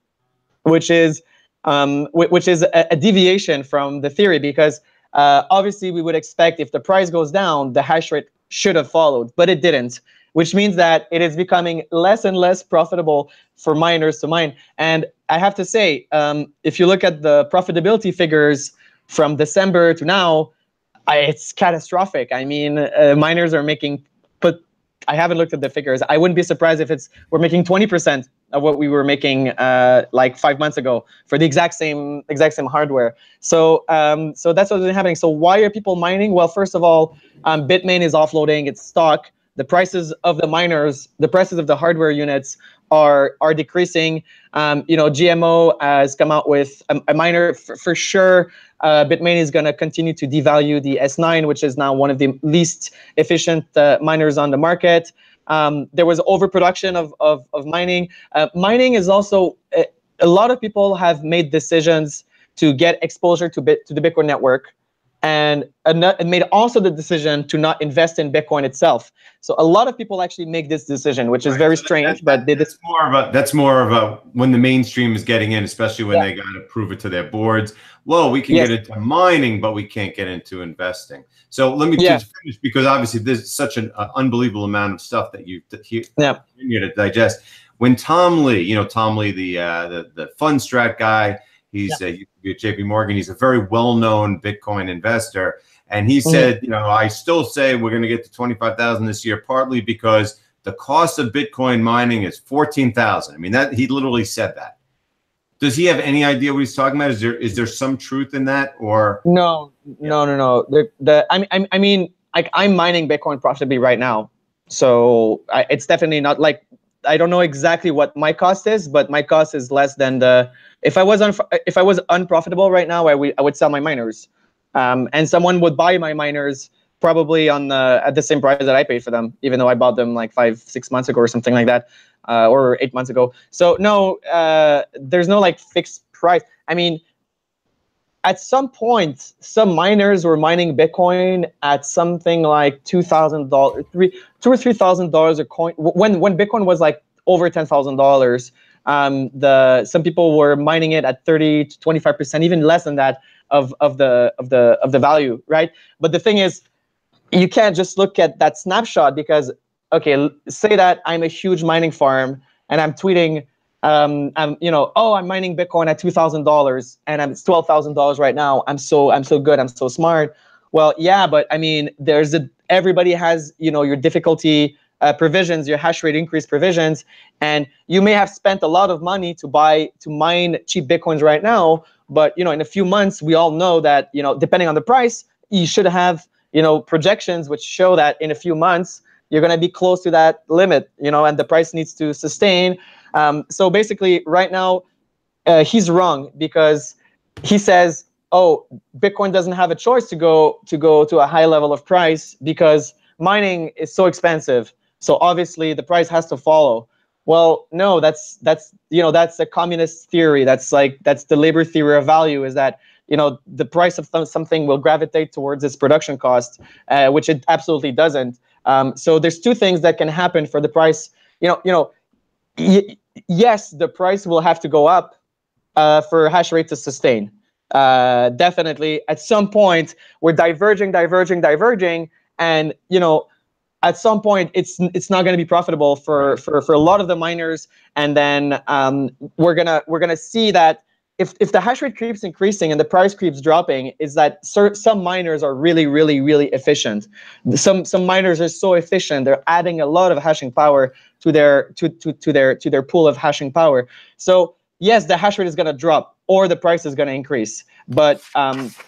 which is a deviation from the theory, because obviously we would expect if the price goes down, the hash rate should have followed, but it didn't, which means that it is becoming less and less profitable for miners to mine. And I have to say, if you look at the profitability figures from December to now, it's catastrophic. I mean, miners are making, but I haven't looked at the figures. I wouldn't be surprised if we're making 20% of what we were making like 5 months ago for the exact same hardware. So so that's what's been happening. So why are people mining? Well, first of all, Bitmain is offloading its stock. The prices of the miners, the prices of the hardware units are decreasing. GMO has come out with a miner for sure. Bitmain is going to continue to devalue the S9, which is now one of the least efficient miners on the market. There was overproduction of mining. Mining is also, a lot of people have made decisions to get exposure to the Bitcoin network, and made also the decision to not invest in Bitcoin itself. So a lot of people actually make this decision, which is very strange. But that's more of a when the mainstream is getting in, especially when they got to prove it to their boards. Well, we can get into mining, but we can't get into investing. So let me just finish, because obviously there's such an unbelievable amount of stuff that you continue to digest. When Tom Lee, the fund strat guy, he's at JP Morgan. He's a very well-known Bitcoin investor. And he said, I still say we're going to get to 25,000 this year, partly because the cost of Bitcoin mining is 14,000. I mean, he literally said that. Does he have any idea what he's talking about? Is there some truth in that, or no? I mean, like, I'm mining Bitcoin profitably right now, so it's definitely not like, I don't know exactly what my cost is, but my cost is less than if I was unprofitable right now, I would sell my miners, and someone would buy my miners probably at the same price that I paid for them, even though I bought them like 5-6 months ago or something like that, or 8 months ago. So no, there's no like fixed price. I mean, at some point, some miners were mining Bitcoin at something like $2,000, $2,000 or $3,000 a coin. When Bitcoin was like over $10,000, some people were mining it at 30 to 25%, even less than that of the value, right? But the thing is, you can't just look at that snapshot, because, okay, say that I'm a huge mining farm and I'm tweeting, I'm mining Bitcoin at $2,000 and it's $12,000 right now. I'm so good. I'm so smart. Well, yeah, but I mean, everybody has, your difficulty provisions, your hash rate increase provisions, and you may have spent a lot of money to mine cheap Bitcoins right now, but in a few months, we all know that, depending on the price, you should have, projections which show that in a few months, you're going to be close to that limit, and the price needs to sustain. So basically, right now, he's wrong because he says, "Oh, Bitcoin doesn't have a choice to go to a high level of price because mining is so expensive. So obviously, the price has to follow." Well, no, that's a communist theory. That's the labor theory of value. Is that the price of something will gravitate towards its production cost, which it absolutely doesn't. So there's two things that can happen for the price. Yes, the price will have to go up for hash rate to sustain. Definitely, at some point, we're diverging, and at some point, it's not going to be profitable for a lot of the miners, and then we're gonna see that if the hash rate keeps increasing and the price keeps dropping, is that some miners are really, really, really efficient. Some miners are so efficient; they're adding a lot of hashing power to their pool of hashing power. So yes, the hash rate is going to drop or the price is going to increase. But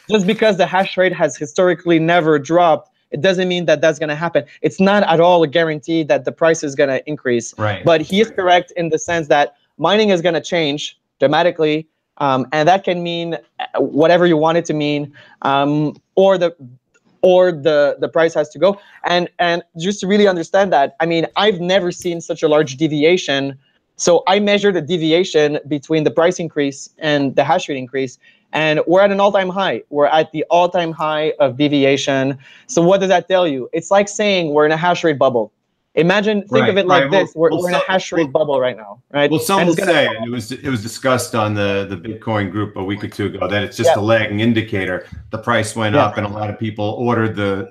just because the hash rate has historically never dropped, it doesn't mean that that's going to happen. It's not at all a guarantee that the price is going to increase. Right. But he is correct in the sense that mining is going to change dramatically. And that can mean whatever you want it to mean, or the price has to go. And just to really understand that, I mean, I've never seen such a large deviation. So I measured the deviation between the price increase and the hash rate increase, and we're at an all-time high. We're at the all-time high of deviation. So what does that tell you? It's like saying we're in a hash rate bubble. Think of it like this. We're in a hash rate bubble right now, right? Well, some will say, and it was discussed on the Bitcoin group a week or two ago, that it's just a lagging indicator. The price went up and a lot of people ordered the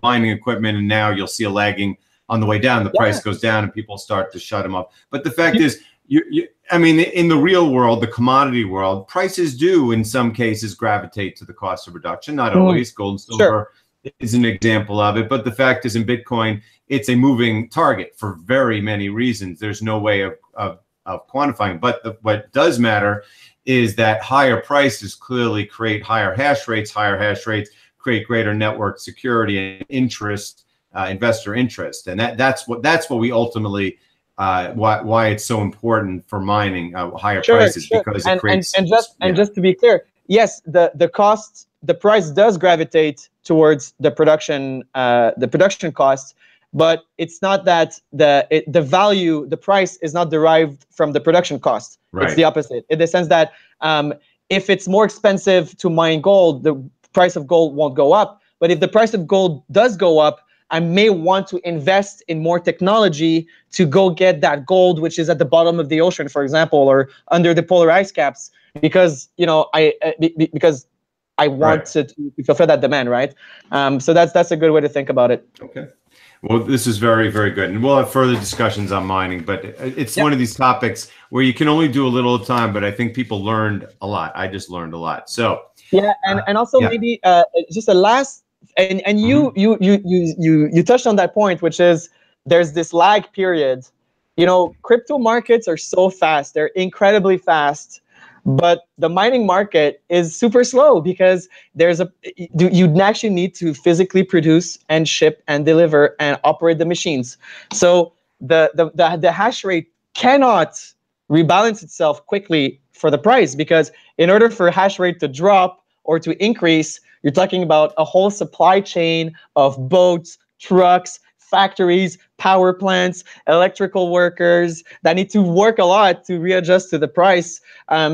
mining equipment, and now you'll see a lagging on the way down. The price goes down and people start to shut them up. But the fact is, I mean, in the real world, the commodity world, prices do in some cases gravitate to the cost of production. Not always. Gold and silver is an example of it. But the fact is, in Bitcoin, it's a moving target for very many reasons. There's no way of quantifying. But what does matter is that higher prices clearly create higher hash rates. Higher hash rates create greater network security and interest, investor interest, and that's what we ultimately why it's so important for mining higher prices, because it creates and just to be clear, yes, the price does gravitate towards the production costs, but it's not that the price is not derived from the production cost. Right. It's the opposite, in the sense that if it's more expensive to mine gold, the price of gold won't go up. But if the price of gold does go up, I may want to invest in more technology to go get that gold, which is at the bottom of the ocean, for example, or under the polar ice caps, because I want to fulfill that demand, right? So that's a good way to think about it. Okay. Well, this is very, very good. And we'll have further discussions on mining, but it's one of these topics where you can only do a little at a time, but I think people learned a lot. I just learned a lot. So and also maybe just a last, and you touched on that point, which is there's this lag period. Crypto markets are so fast. They're incredibly fast. But the mining market is super slow because you actually need to physically produce and ship and deliver and operate the machines. So the hash rate cannot rebalance itself quickly for the price, because in order for hash rate to drop or to increase, you're talking about a whole supply chain of boats, trucks, factories, power plants, electrical workers that need to work a lot to readjust to the price.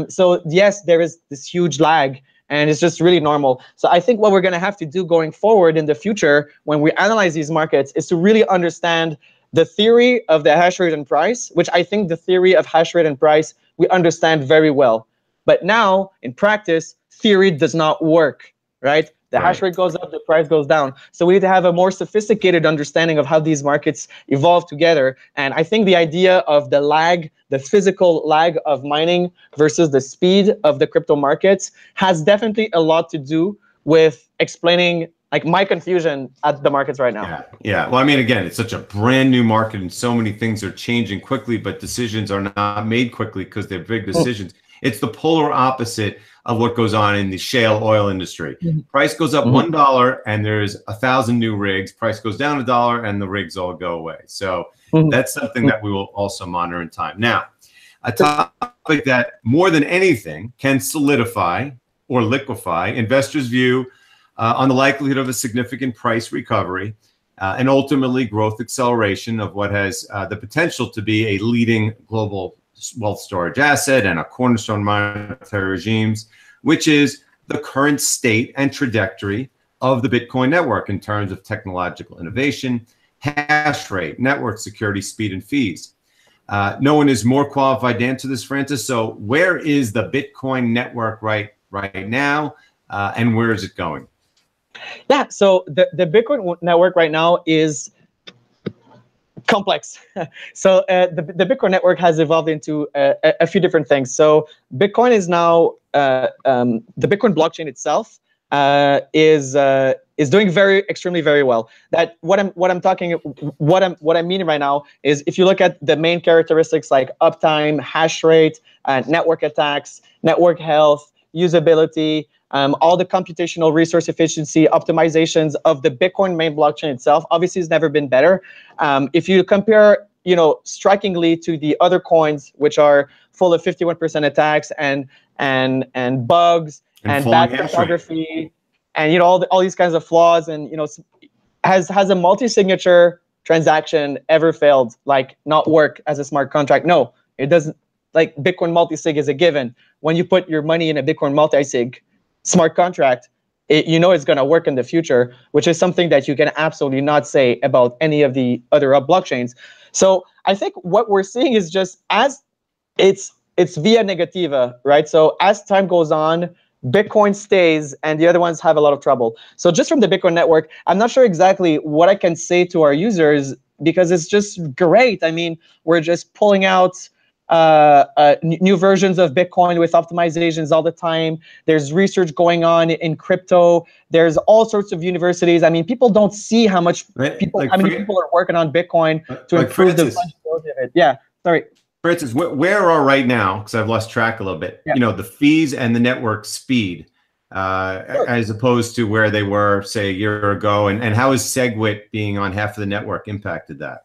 So yes, there is this huge lag, and it's just really normal. So I think what we're going to have to do going forward in the future when we analyze these markets is to really understand the theory of the hash rate and price, which I think the theory of hash rate and price we understand very well. But now in practice, theory does not work, right? The hash rate goes up, the price goes down. So we need to have a more sophisticated understanding of how these markets evolve together. And I think the idea of the lag, the physical lag of mining versus the speed of the crypto markets has definitely a lot to do with explaining like my confusion at the markets right now. Yeah, yeah. Well, I mean, again, it's such a brand new market and so many things are changing quickly, but decisions are not made quickly because they're big decisions. It's the polar opposite of what goes on in the shale oil industry. Price goes up $1 and there's 1,000 new rigs. Price goes down $1 and the rigs all go away. So that's something that we will also monitor in time. Now, a topic that more than anything can solidify or liquefy investors' view on the likelihood of a significant price recovery and ultimately growth acceleration of what has the potential to be a leading global wealth storage asset and a cornerstone monetary regimes, which is the current state and trajectory of the Bitcoin network in terms of technological innovation, hash rate, network security, speed, and fees. No one is more qualified to answer this, Francis. So where is the Bitcoin network right now, and where is it going? Yeah, so the Bitcoin network right now is complex. So the Bitcoin network has evolved into a few different things. So Bitcoin is now the Bitcoin blockchain itself is doing extremely very well. That what I mean right now is if you look at the main characteristics like uptime, hash rate, network attacks, network health, usability, all the computational resource efficiency optimizations of the Bitcoin main blockchain itself, obviously has never been better. If you compare, strikingly to the other coins, which are full of 51% attacks and bugs and bad cryptography, and all these kinds of flaws, and has a multi-signature transaction ever failed, like not work as a smart contract? No, it doesn't. Like Bitcoin multi-sig is a given. When you put your money in a Bitcoin multi-sig smart contract, it's going to work in the future, which is something that you can absolutely not say about any of the other blockchains. So I think what we're seeing is just as it's via negativa, right? So as time goes on, Bitcoin stays and the other ones have a lot of trouble. So just from the Bitcoin network, I'm not sure exactly what I can say to our users because it's just great. I mean, we're just pulling out new versions of Bitcoin with optimizations all the time. There's research going on in crypto. There's all sorts of universities. I mean, people don't see how much people are working on Bitcoin to improve the fungibility of it. Yeah, sorry. Francis, where are right now, because I've lost track a little bit, the fees and the network speed as opposed to where they were, say, a year ago, and how is SegWit being on half of the network impacted that?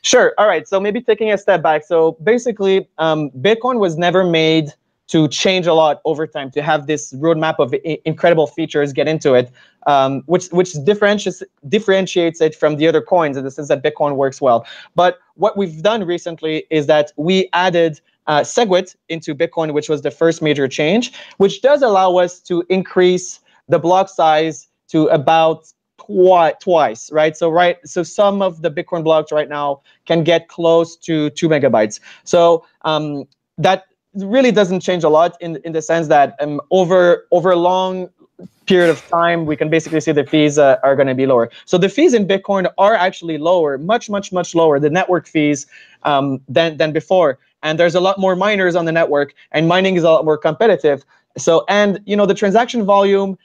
Sure. All right. So maybe taking a step back. So basically, Bitcoin was never made to change a lot over time, to have this roadmap of incredible features get into it, which differentiates it from the other coins in the sense that Bitcoin works well. But what we've done recently is that we added SegWit into Bitcoin, which was the first major change, which does allow us to increase the block size to about twice, right? So some of the Bitcoin blocks right now can get close to 2 megabytes. So that really doesn't change a lot in the sense that over a long period of time, we can basically see the fees are going to be lower. So the fees in Bitcoin are actually lower, much lower, the network fees than before. And there's a lot more miners on the network, and mining is a lot more competitive. So, and the transaction volume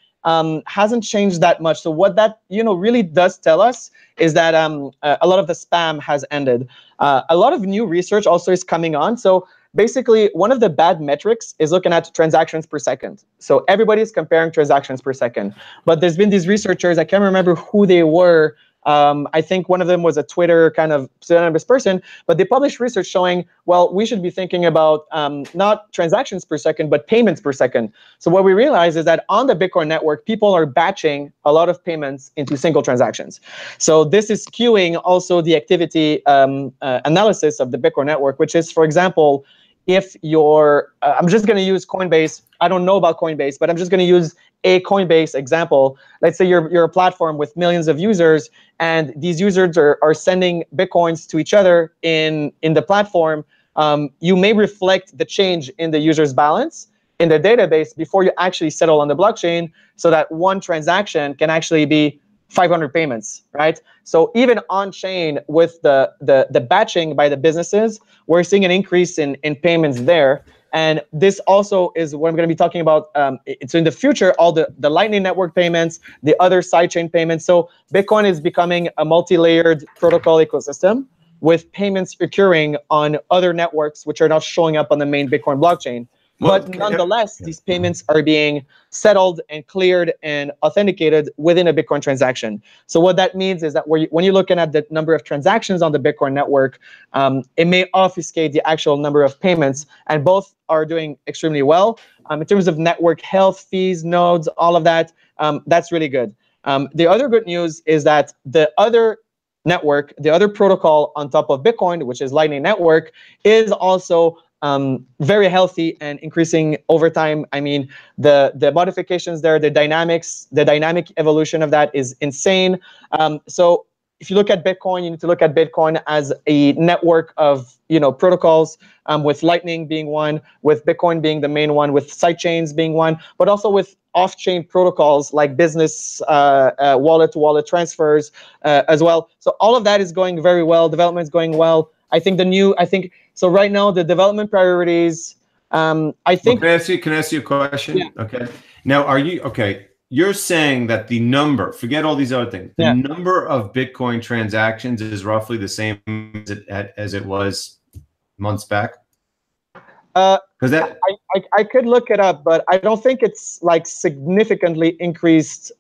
hasn't changed that much. So what that really does tell us is that a lot of the spam has ended. A lot of new research also is coming on. So basically, one of the bad metrics is looking at transactions per second. So everybody's comparing transactions per second. But there's been these researchers, I can't remember who they were. I think one of them was a Twitter kind of pseudonymous person, but they published research showing, well, we should be thinking about not transactions per second, but payments per second. So what we realize is that on the Bitcoin network, people are batching a lot of payments into single transactions. So this is skewing also the activity analysis of the Bitcoin network, which is, for example, if you're, I'm just going to use Coinbase. I don't know about Coinbase, but I'm just going to use a Coinbase example. Let's say you're a platform with millions of users, and these users are sending Bitcoins to each other in the platform. You may reflect the change in the user's balance, in the database before you actually settle on the blockchain, so that one transaction can actually be 500 payments, right? So even on chain with the batching by the businesses, we're seeing an increase in payments there. And this also is what I'm going to be talking about. So in the future, all the Lightning Network payments, the other sidechain payments. So Bitcoin is becoming a multi-layered protocol ecosystem with payments occurring on other networks, which are not showing up on the main Bitcoin blockchain. But nonetheless, these payments are being settled and cleared and authenticated within a Bitcoin transaction. So what that means is that when you're looking at the number of transactions on the Bitcoin network, it may obfuscate the actual number of payments, and both are doing extremely well. In terms of network health, fees, nodes, all of that, that's really good. The other good news is that the other network, the other protocol on top of Bitcoin, which is Lightning Network, is also very healthy and increasing over time. I mean, the modifications there, the dynamics, the dynamic evolution of that is insane. So if you look at Bitcoin, you need to look at Bitcoin as a network of protocols, with Lightning being one, with Bitcoin being the main one, with sidechains being one, but also with off-chain protocols like business wallet-to-wallet transfers as well. So all of that is going very well. Development is going well. I think so right now the development priorities, I think. Well, can I ask you a question? Yeah. Okay. Now, you're saying that the number, forget all these other things, the number of Bitcoin transactions is roughly the same as it was months back? Because I could look it up, but I don't think it's like significantly increased.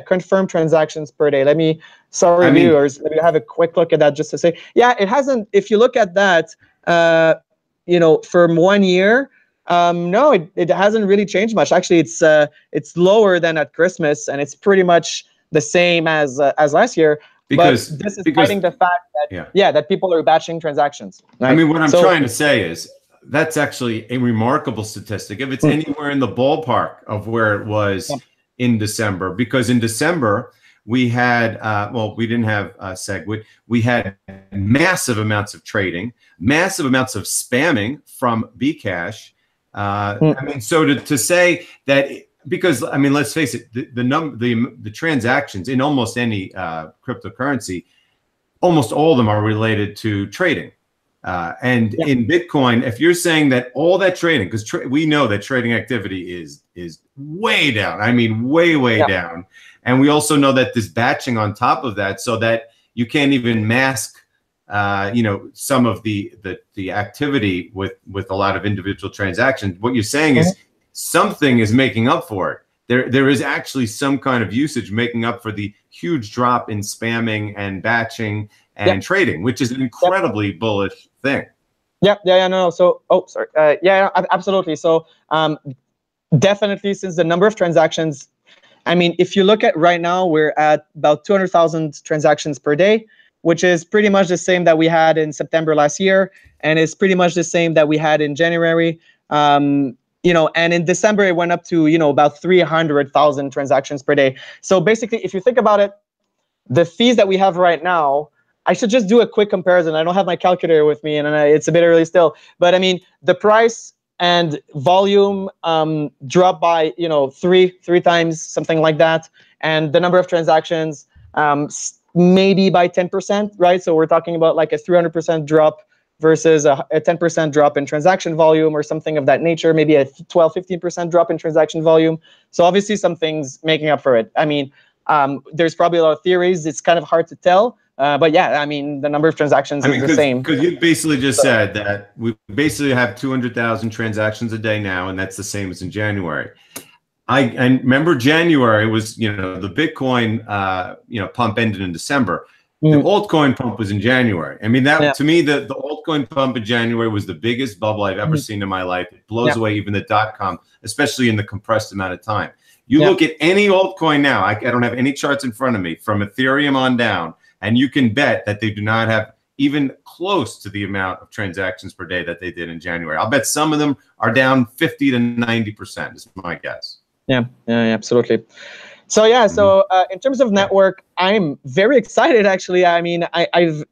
Confirmed transactions per day. Viewers, let me have a quick look at that just to say, it hasn't. If you look at that, from 1 year, no, it hasn't really changed much. Actually, it's lower than at Christmas, and it's pretty much the same as last year. Because this is hiding the fact that that people are batching transactions. Right? I mean, what I'm trying to say is that's actually a remarkable statistic. If it's anywhere in the ballpark of where it was in December, because in December we had we didn't have SegWit. We had massive amounts of trading, massive amounts of spamming from Bcash. I mean, so to say that, because I mean, let's face it, the transactions in almost any cryptocurrency, almost all of them are related to trading. In Bitcoin, if you're saying that all that trading, because we know that trading activity is way down. I mean, way down. And we also know that this batching on top of that, so that you can't even mask, some of the activity with a lot of individual transactions. What you're saying is something is making up for it. There is actually some kind of usage making up for the huge drop in spamming and batching and trading, which is an incredibly bullish thing. So, absolutely. So, definitely, since the number of transactions, I mean, if you look at right now, we're at about 200,000 transactions per day, which is pretty much the same that we had in September last year, and it's pretty much the same that we had in January. And in December it went up to about 300,000 transactions per day. So basically, if you think about it, the fees that we have right now, I should just do a quick comparison. I don't have my calculator with me, and it's a bit early still. But I mean, the price and volume dropped by three times, something like that, and the number of transactions maybe by 10%, right? So we're talking about like a 300% drop versus a 10% drop in transaction volume or something of that nature, maybe a 12-15% drop in transaction volume. So obviously something's making up for it. I mean, there's probably a lot of theories. It's kind of hard to tell. But I mean, the number of transactions is the same. Because you basically just said that we basically have 200,000 transactions a day now, and that's the same as in January. I remember January was, the Bitcoin, pump ended in December. The altcoin pump was in January. I mean, to me, the altcoin pump in January was the biggest bubble I've ever seen in my life. It blows away even the .com, especially in the compressed amount of time. You look at any altcoin now, I don't have any charts in front of me, from Ethereum on down, and you can bet that they do not have even close to the amount of transactions per day that they did in January. I'll bet some of them are down 50 to 90%, is my guess. Yeah, absolutely. So in terms of network, I'm very excited actually. I mean, I've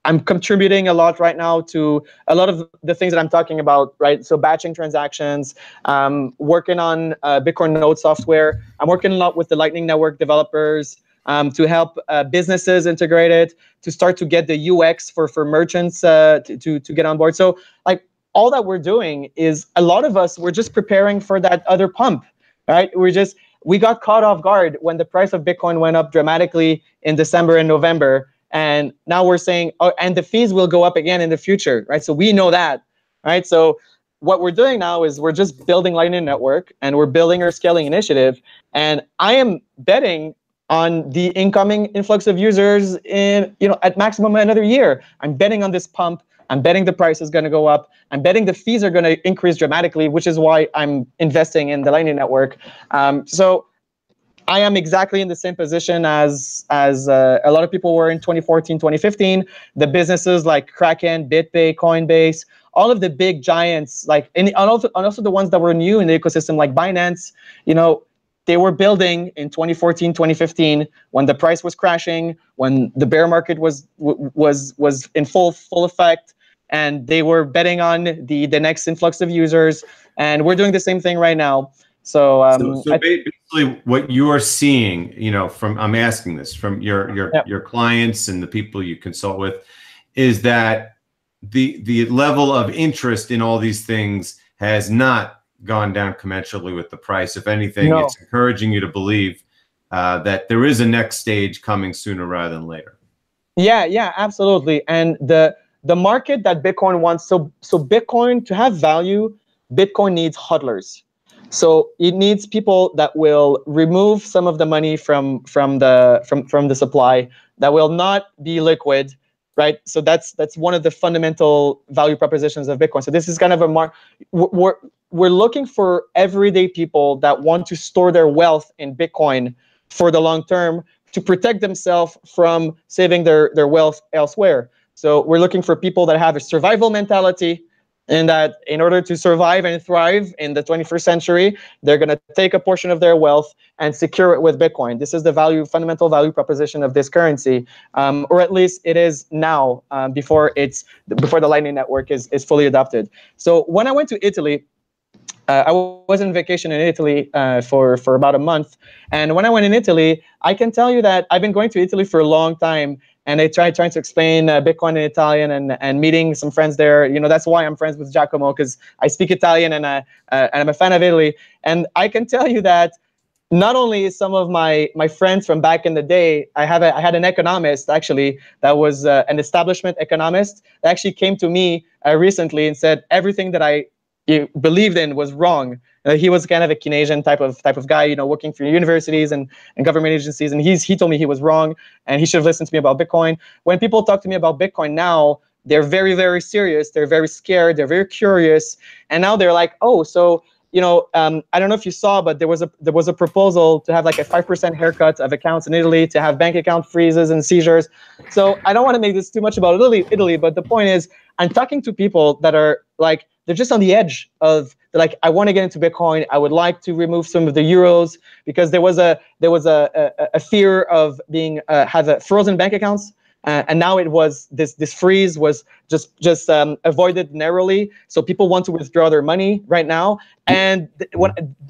I'm contributing a lot right now to a lot of the things that I'm talking about, right? So batching transactions, working on Bitcoin node software. I'm working a lot with the Lightning Network developers to help businesses integrate it, to start to get the UX for merchants to get on board. So like all that we're doing is a lot of us, we're just preparing for that other pump, right? We got caught off guard when the price of Bitcoin went up dramatically in December and November. And now we're saying, oh, and the fees will go up again in the future, right? So we know that, right? So what we're doing now is we're just building Lightning Network and we're building our scaling initiative. And I am betting on the incoming influx of users in, at maximum another year. I'm betting on this pump. I'm betting the price is going to go up. I'm betting the fees are going to increase dramatically, which is why I'm investing in the Lightning Network. So I am exactly in the same position as a lot of people were in 2014, 2015. The businesses like Kraken, BitPay, Coinbase, all of the big giants, and also the ones that were new in the ecosystem, like Binance, they were building in 2014, 2015 when the price was crashing, when the bear market was in full effect, and they were betting on the next influx of users. And we're doing the same thing right now. So basically, what you are seeing, I'm asking this from your clients and the people you consult with, is that the level of interest in all these things has not gone down commensurately with the price. If anything, it's encouraging you to believe that there is a next stage coming sooner rather than later. Yeah, absolutely. And the market that Bitcoin wants, so Bitcoin, to have value, Bitcoin needs hodlers. So it needs people that will remove some of the money from the supply, that will not be liquid, right? So that's one of the fundamental value propositions of Bitcoin. So this is kind of we're looking for everyday people that want to store their wealth in Bitcoin for the long term to protect themselves from saving their wealth elsewhere. So we're looking for people that have a survival mentality, and that in order to survive and thrive in the 21st century, they're going to take a portion of their wealth and secure it with Bitcoin. This is the fundamental value proposition of this currency, or at least it is now, before the Lightning Network is fully adopted. So when I went to Italy, I was on vacation in Italy for about a month. And when I went in Italy, I can tell you that I've been going to Italy for a long time. And I trying to explain Bitcoin in Italian and meeting some friends there. That's why I'm friends with Giacomo, because I speak Italian and I'm a fan of Italy. And I can tell you that not only some of my friends from back in the day, I had an economist actually that was an establishment economist that actually came to me recently and said everything that I believed in was wrong. He was kind of a Keynesian type of guy, working for universities and government agencies, and he told me he was wrong and he should have listened to me about Bitcoin. When people talk to me about Bitcoin now, they're very, very serious. They're very scared. They're very curious, and now they're like, oh, so I don't know if you saw, but there was a proposal to have like a 5% haircut of accounts in Italy, to have bank account freezes and seizures. So I don't want to make this too much about Italy, but the point is, I'm talking to people that are like, they're just on the edge of, like, I want to get into Bitcoin. I would like to remove some of the euros, because there was a fear of have frozen bank accounts. And now it was this freeze was just avoided narrowly. So people want to withdraw their money right now, and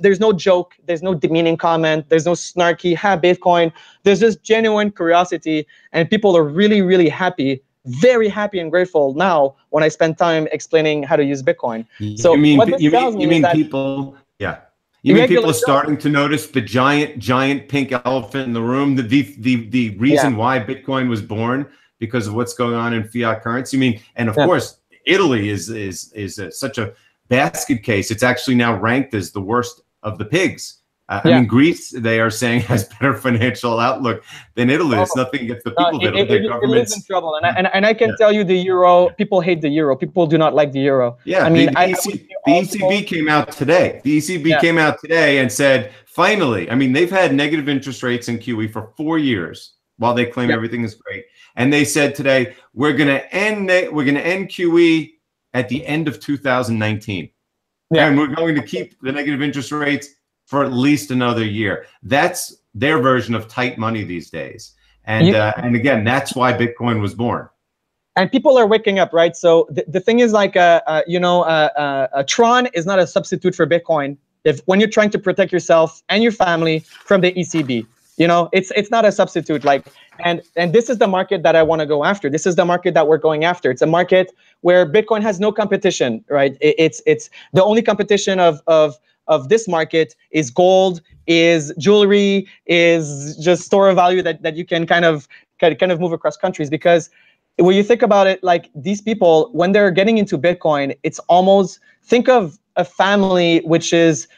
there's no joke, there's no demeaning comment, there's no snarky Bitcoin. There's just genuine curiosity, and people are really, really happy, very happy and grateful now when I spend time explaining how to use Bitcoin. So you mean people? Yeah. You mean people are starting to notice the giant pink elephant in the room, the reason why Bitcoin was born, because of what's going on in fiat currency? I mean, and of course, Italy is such a basket case. It's actually now ranked as the worst of the pigs. I mean, Greece, they are saying, has better financial outlook than Italy. It's nothing against the people of Italy. It is in trouble. And I can tell you, the euro, people hate the euro. People do not like the euro. Yeah, I mean, the ECB came out today. The ECB came out today and said, finally, I mean, they've had negative interest rates in QE for 4 years while they claim everything is great. And they said today, we're going to end QE at the end of 2019. And we're going to keep the negative interest rates for at least another year. That's their version of tight money these days. And again, that's why Bitcoin was born. and people are waking up, right? So the thing is like, Tron is not a substitute for Bitcoin. If when you're trying to protect yourself and your family from the ECB, it's not a substitute. Like, and this is the market that I want to go after. This is the market that we're going after. It's a market where Bitcoin has no competition, right? It's the only competition of this market is gold, is jewelry, is just store of value that you can kind of move across countries. Because when you think about it, like these people, when they're getting into Bitcoin, it's almost, think of a family which is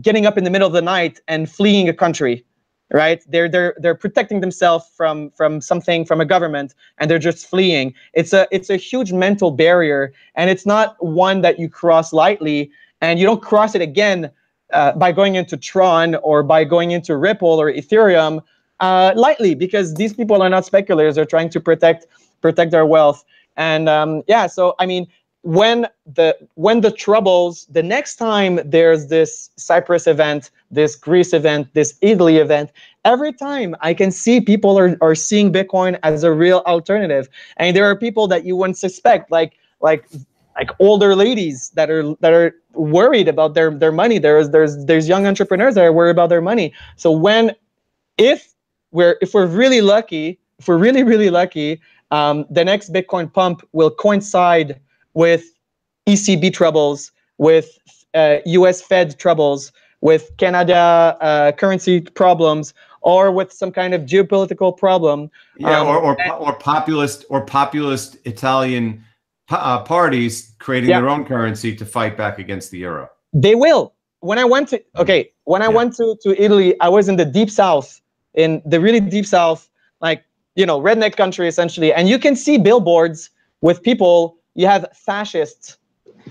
getting up in the middle of the night and fleeing a country, right? They're protecting themselves from something, from a government, and they're just fleeing. It's a huge mental barrier, and it's not one that you cross lightly, and you don't cross it again by going into Tron or by going into Ripple or Ethereum lightly, because these people are not speculators. They're trying to protect their wealth. And so I mean, when the troubles, the next time there's this Cyprus event, this Greece event, this Italy event, every time I can see people are seeing Bitcoin as a real alternative. And there are people that you wouldn't suspect, like older ladies that are worried about their money. There's young entrepreneurs that are worried about their money. So if we're really lucky, if we're really, really lucky, the next Bitcoin pump will coincide with ECB troubles, with US Fed troubles, with Canada currency problems, or with some kind of geopolitical problem. Yeah, or populist Italian parties creating their own currency to fight back against the euro. They will. When I went to went to Italy, I was in the deep south, in the really deep south, like, redneck country essentially, and you can see billboards with people. You have fascist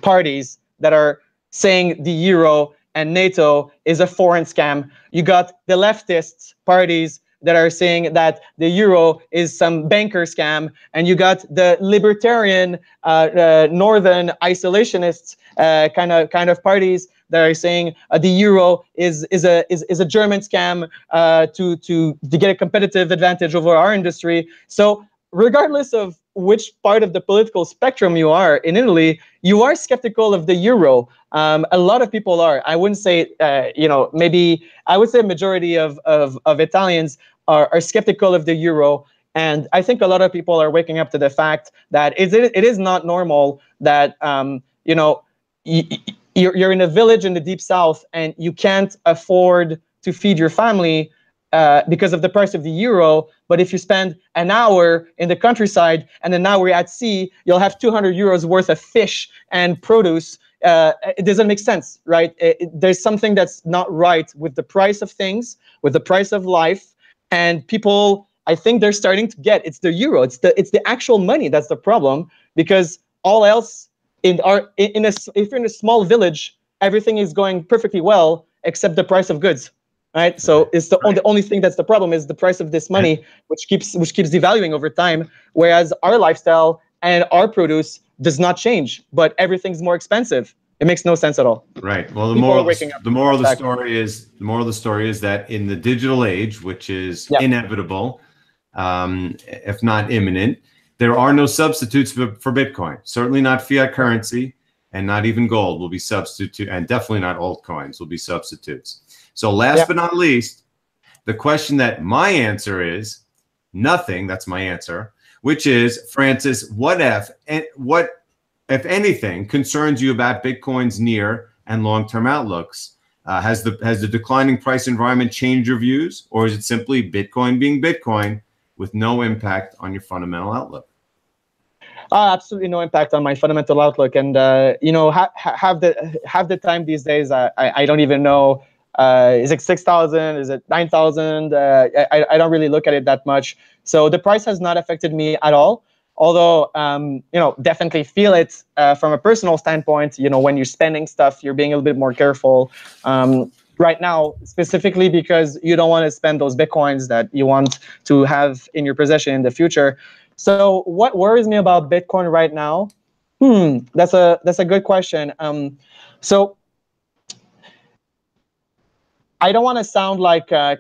parties that are saying the euro and NATO is a foreign scam. You got the leftist parties that are saying that the euro is some banker scam, and you got the libertarian northern isolationists kind of parties that are saying the euro is a German scam to get a competitive advantage over our industry. So regardless of which part of the political spectrum you are in Italy, you are skeptical of the euro. A lot of people are. I wouldn't say, maybe I would say a majority of Italians are skeptical of the euro. And I think a lot of people are waking up to the fact that it is not normal that, you're in a village in the deep south and you can't afford to feed your family because of the price of the euro. But if you spend an hour in the countryside and an hour at sea, you'll have 200 euros worth of fish and produce. It doesn't make sense, right? There's something that's not right with the price of things, with the price of life. And people, I think they're starting to get, it's the euro, it's the actual money that's the problem, because all else if you're in a small village, everything is going perfectly well except the price of goods. Right, so it's the only thing that's the problem is the price of this money, which keeps devaluing over time. Whereas our lifestyle and our produce does not change, but everything's more expensive. It makes no sense at all. Right. Well, the moral of the story is that in the digital age, which is inevitable, if not imminent, there are no substitutes for Bitcoin. Certainly not fiat currency, and not even gold will be substitute, and definitely not altcoins will be substitutes. So last but not least, the question that my answer is nothing. That's my answer, which is, Francis, what if anything concerns you about Bitcoin's near and long-term outlooks? Has the declining price environment changed your views, or is it simply Bitcoin being Bitcoin with no impact on your fundamental outlook? Absolutely no impact on my fundamental outlook. And have the time these days, I don't even know. Is it 6,000? Is it 9,000? I don't really look at it that much. So the price has not affected me at all. Although, definitely feel it from a personal standpoint. When you're spending stuff, you're being a little bit more careful right now, specifically because you don't want to spend those Bitcoins that you want to have in your possession in the future. So what worries me about Bitcoin right now? That's a good question. So I don't want to sound like I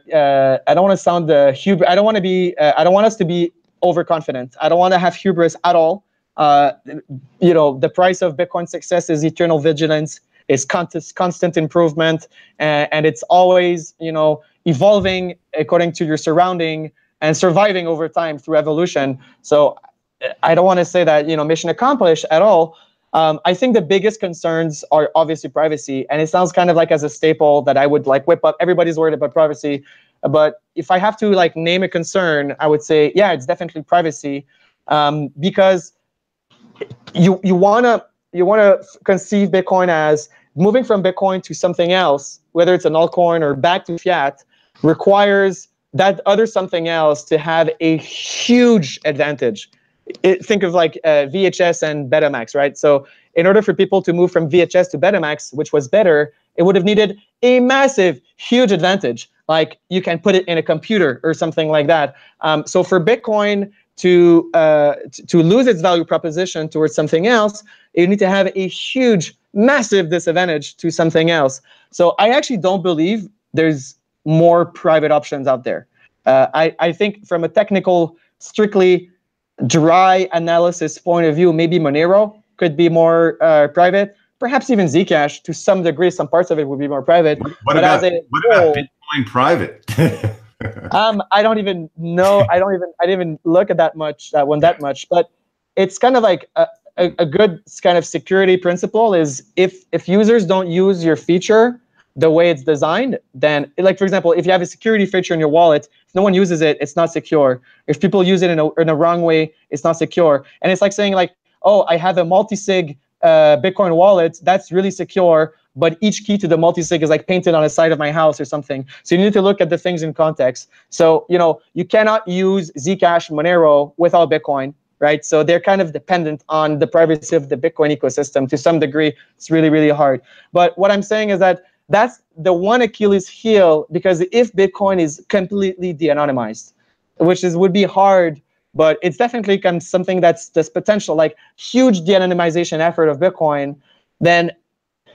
don't want to sound the hubris. I don't want us to be overconfident. I don't want to have hubris at all. The price of Bitcoin success is eternal vigilance, is constant improvement, and it's always, evolving according to your surrounding and surviving over time through evolution. So I don't want to say that, mission accomplished at all. I think the biggest concerns are obviously privacy, and it sounds kind of like as a staple that I would like whip up. Everybody's worried about privacy, but if I have to like name a concern, I would say, yeah, it's definitely privacy, because you wanna conceive Bitcoin as moving from Bitcoin to something else, whether it's an altcoin or back to fiat, requires that other something else to have a huge advantage. Think of like VHS and Betamax, right? So in order for people to move from VHS to Betamax, which was better, it would have needed a massive, huge advantage. Like you can put it in a computer or something like that. So for Bitcoin to lose its value proposition towards something else, you need to have a huge, massive disadvantage to something else. So I actually don't believe there's more private options out there. I think from a technical, strictly dry analysis point of view, maybe Monero could be more private. Perhaps even Zcash to some degree, some parts of it would be more private. What about Bitcoin private? I don't even know. I didn't even look at that much. But it's kind of like a good kind of security principle is if users don't use your feature the way it's designed, then like, for example, if you have a security feature in your wallet, if no one uses it, it's not secure. If people use it in a wrong way, it's not secure. And it's like saying like, oh, I have a multi-sig Bitcoin wallet, that's really secure, but each key to the multi-sig is like painted on the side of my house or something. So you need to look at the things in context. So, you cannot use Zcash, Monero without Bitcoin, right? So they're kind of dependent on the privacy of the Bitcoin ecosystem to some degree. It's really, really hard. But what I'm saying is that that's the one Achilles heel, because if Bitcoin is completely de-anonymized, which would be hard, but it's definitely something that's this potential, like huge de-anonymization effort of Bitcoin, then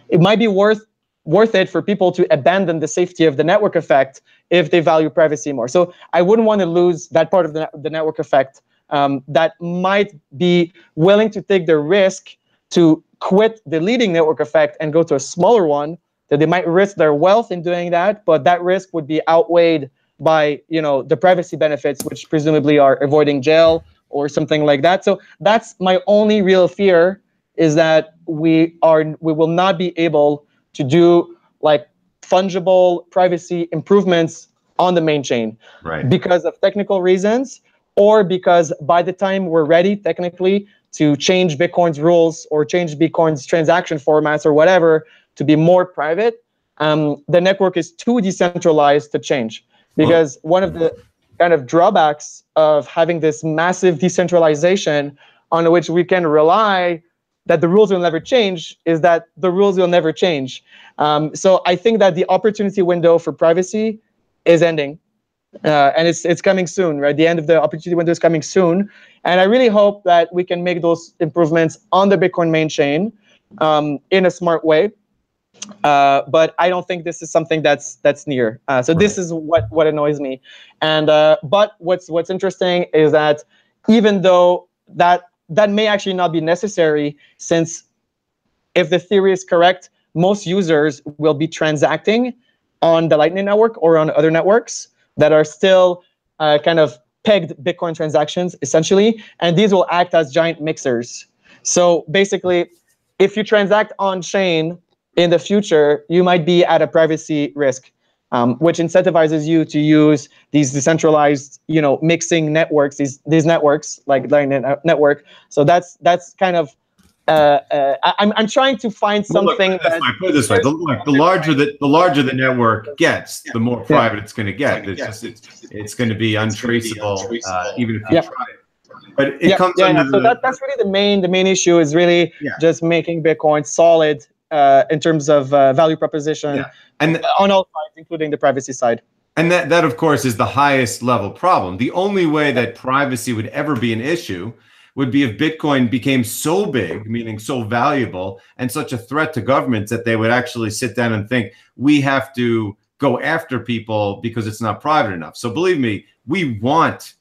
it might be worth it for people to abandon the safety of the network effect if they value privacy more. So I wouldn't want to lose that part of the network effect that might be willing to take the risk to quit the leading network effect and go to a smaller one, that they might risk their wealth in doing that, but that risk would be outweighed by the privacy benefits, which presumably are avoiding jail or something like that. So that's my only real fear, is that we will not be able to do like fungible privacy improvements on the main chain, right? Because of technical reasons, or because by the time we're ready technically to change Bitcoin's rules or change Bitcoin's transaction formats or whatever to be more private, the network is too decentralized to change. Because one of the kind of drawbacks of having this massive decentralization on which we can rely that the rules will never change is that the rules will never change. So I think that the opportunity window for privacy is ending. And it's coming soon, right? The end of the opportunity window is coming soon. And I really hope that we can make those improvements on the Bitcoin main chain in a smart way. But I don't think this is something that's near. So this is what annoys me. And but what's interesting is that even though that may actually not be necessary, since if the theory is correct, most users will be transacting on the Lightning Network or on other networks that are still kind of pegged Bitcoin transactions, essentially, and these will act as giant mixers. So basically, if you transact on-chain in the future, you might be at a privacy risk, which incentivizes you to use these decentralized, mixing networks, these networks like Lightning Network. So that's kind of I'm trying to find something. Put it this way: the larger the network gets, the more private it's going to get. It's going to be untraceable, even if you try it. But it comes under so that's really the main issue is really just making Bitcoin solid in terms of value proposition, and on all sides, including the privacy side. And that of course is the highest level problem. The only way that privacy would ever be an issue would be if Bitcoin became so big, meaning so valuable, and such a threat to governments that they would actually sit down and think, we have to go after people because it's not private enough. So believe me, we want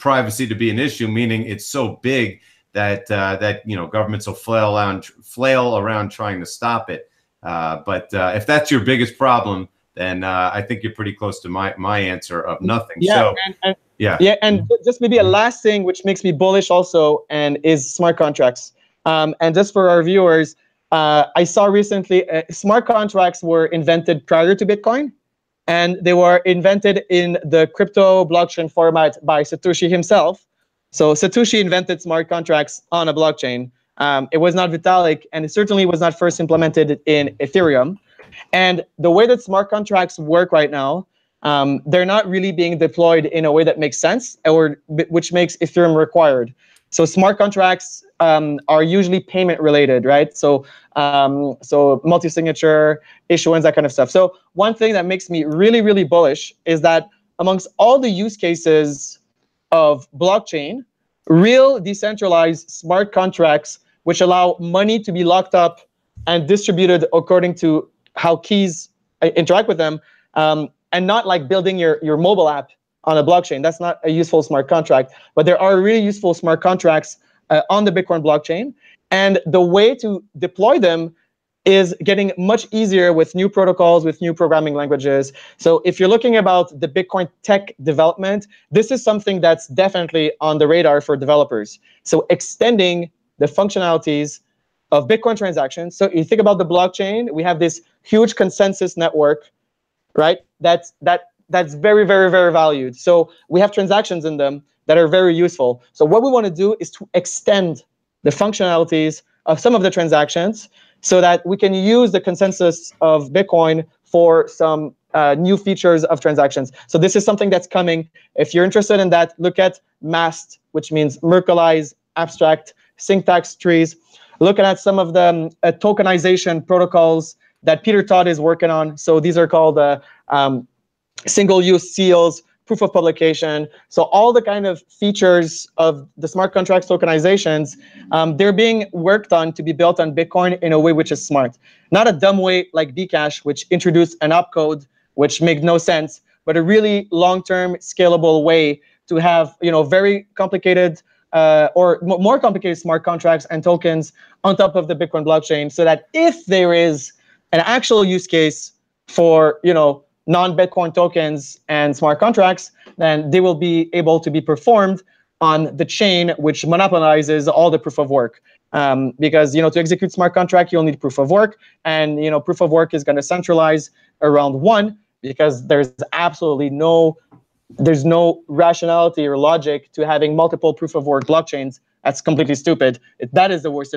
privacy to be an issue, meaning it's so big that governments will flail around trying to stop it. But if that's your biggest problem, then I think you're pretty close to my answer of nothing. Yeah, so and just maybe a last thing which makes me bullish also, and is smart contracts. And just for our viewers, I saw recently smart contracts were invented prior to Bitcoin, and they were invented in the crypto blockchain format by Satoshi himself. So Satoshi invented smart contracts on a blockchain. It was not Vitalik, and it certainly was not first implemented in Ethereum. And the way that smart contracts work right now, they're not really being deployed in a way that makes sense, or which makes Ethereum required. So smart contracts are usually payment related, right? So multi-signature, issuance, that kind of stuff. So one thing that makes me really, really bullish is that amongst all the use cases of blockchain, real decentralized smart contracts, which allow money to be locked up and distributed according to how keys interact with them, and not like building your mobile app on a blockchain. That's not a useful smart contract, but there are really useful smart contracts on the Bitcoin blockchain. And the way to deploy them is getting much easier with new protocols, with new programming languages. So if you're looking about the Bitcoin tech development, this is something that's definitely on the radar for developers. So extending the functionalities of Bitcoin transactions. So you think about the blockchain, we have this huge consensus network, right? That's very, very, very valued. So we have transactions in them that are very useful. So what we want to do is to extend the functionalities of some of the transactions so that we can use the consensus of Bitcoin for some new features of transactions. So this is something that's coming. If you're interested in that, look at MAST, which means Merklei's abstract syntax trees. Looking at some of the tokenization protocols that Peter Todd is working on. So these are called single-use seals, proof of publication. So all the kind of features of the smart contracts tokenizations, they're being worked on to be built on Bitcoin in a way which is smart. Not a dumb way like Bcash, which introduced an opcode, which made no sense, but a really long-term scalable way to have, very complicated or more complicated smart contracts and tokens on top of the Bitcoin blockchain, so that if there is an actual use case for, non-Bitcoin tokens and smart contracts, then they will be able to be performed on the chain, which monopolizes all the proof of work. Because, to execute smart contract, you'll need proof of work, and, proof of work is going to centralize around one, because there's no rationality or logic to having multiple proof of work blockchains. That's completely stupid. That is a waste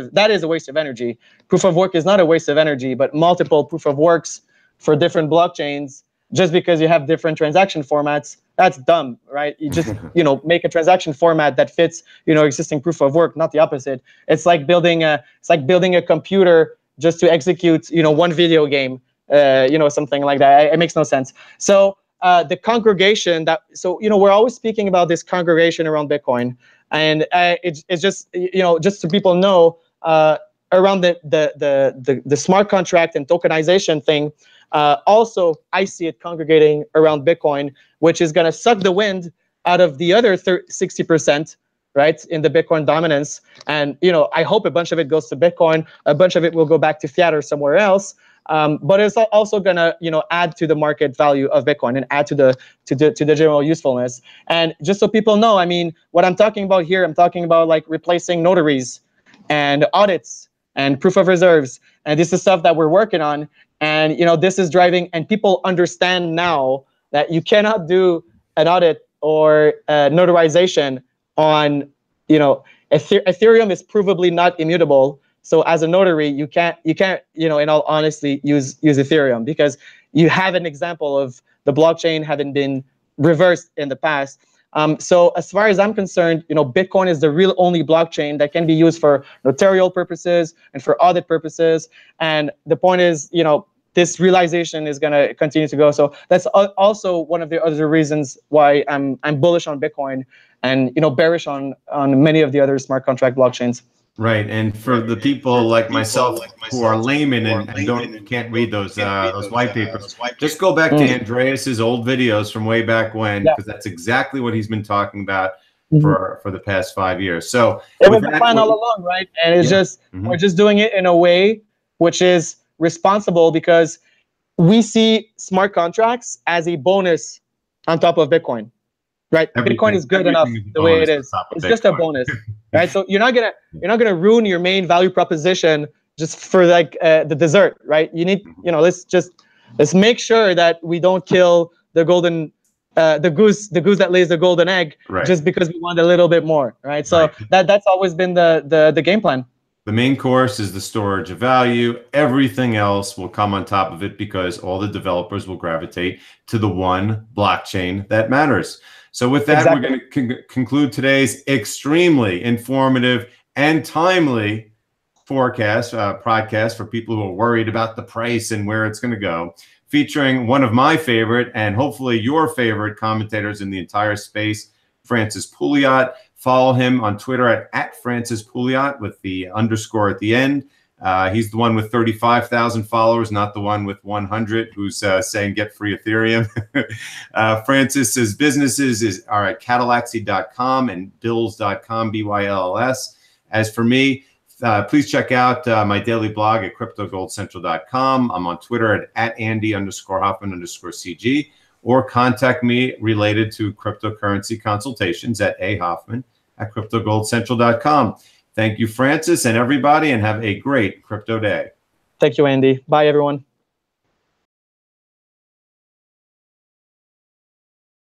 of energy. Proof of work is not a waste of energy, but multiple proof of works for different blockchains, just because you have different transaction formats, that's dumb, right? You just, make a transaction format that fits, existing proof of work, not the opposite. It's like building a computer just to execute, one video game, something like that. It makes no sense. So the congregation we're always speaking about this congregation around Bitcoin, and it's just, just so people know, around the smart contract and tokenization thing. Also, I see it congregating around Bitcoin, which is going to suck the wind out of the other 60%, right, in the Bitcoin dominance. And, I hope a bunch of it goes to Bitcoin, a bunch of it will go back to fiat or somewhere else. But it's also going to, add to the market value of Bitcoin and add to the general usefulness. And just so people know, I mean, what I'm talking about here, I'm talking about like replacing notaries and audits and proof of reserves. And this is stuff that we're working on. And, this is driving, and people understand now that you cannot do an audit or notarization on, Ethereum is provably not immutable. So as a notary, you can't, in all honesty, use Ethereum, because you have an example of the blockchain having been reversed in the past. So as far as I'm concerned, Bitcoin is the real only blockchain that can be used for notarial purposes and for audit purposes. And the point is, this realization is going to continue to go. So that's also one of the other reasons why I'm bullish on Bitcoin and, bearish on many of the other smart contract blockchains. Right, and for the people like myself who are laymen and can't read those white papers, just go back to Andreas's old videos from way back when, because that's exactly what he's been talking about. for the past 5 years. So it was the plan all along, right? And it's just we're just doing it in a way which is responsible, because we see smart contracts as a bonus on top of Bitcoin, right? Bitcoin is good enough the way it is. It's just a bonus, right? So you're not gonna ruin your main value proposition just for like the dessert, right? You need, let's make sure that we don't kill the golden the goose that lays the golden egg, just because we want a little bit more, right? So that's always been the game plan. The main course is the storage of value. Everything else will come on top of it, because all the developers will gravitate to the one blockchain that matters. So with that, we're going to conclude today's extremely informative and timely podcast for people who are worried about the price and where it's going to go, featuring one of my favorite and hopefully your favorite commentators in the entire space, Francis Pouliot. Follow him on Twitter at Francis Pouliot with the underscore at the end. He's the one with 35,000 followers, not the one with 100 who's saying get free Ethereum. Francis's businesses are at Cadillacsy.com and Bills.com, BYLLS. As for me, please check out my daily blog at CryptoGoldCentral.com. I'm on Twitter at Andy_Hoffman_CG, or contact me related to cryptocurrency consultations at aHoffman@CryptoGoldCentral.com. Thank you, Francis, and everybody, and have a great crypto day. Thank you, Andy. Bye, everyone.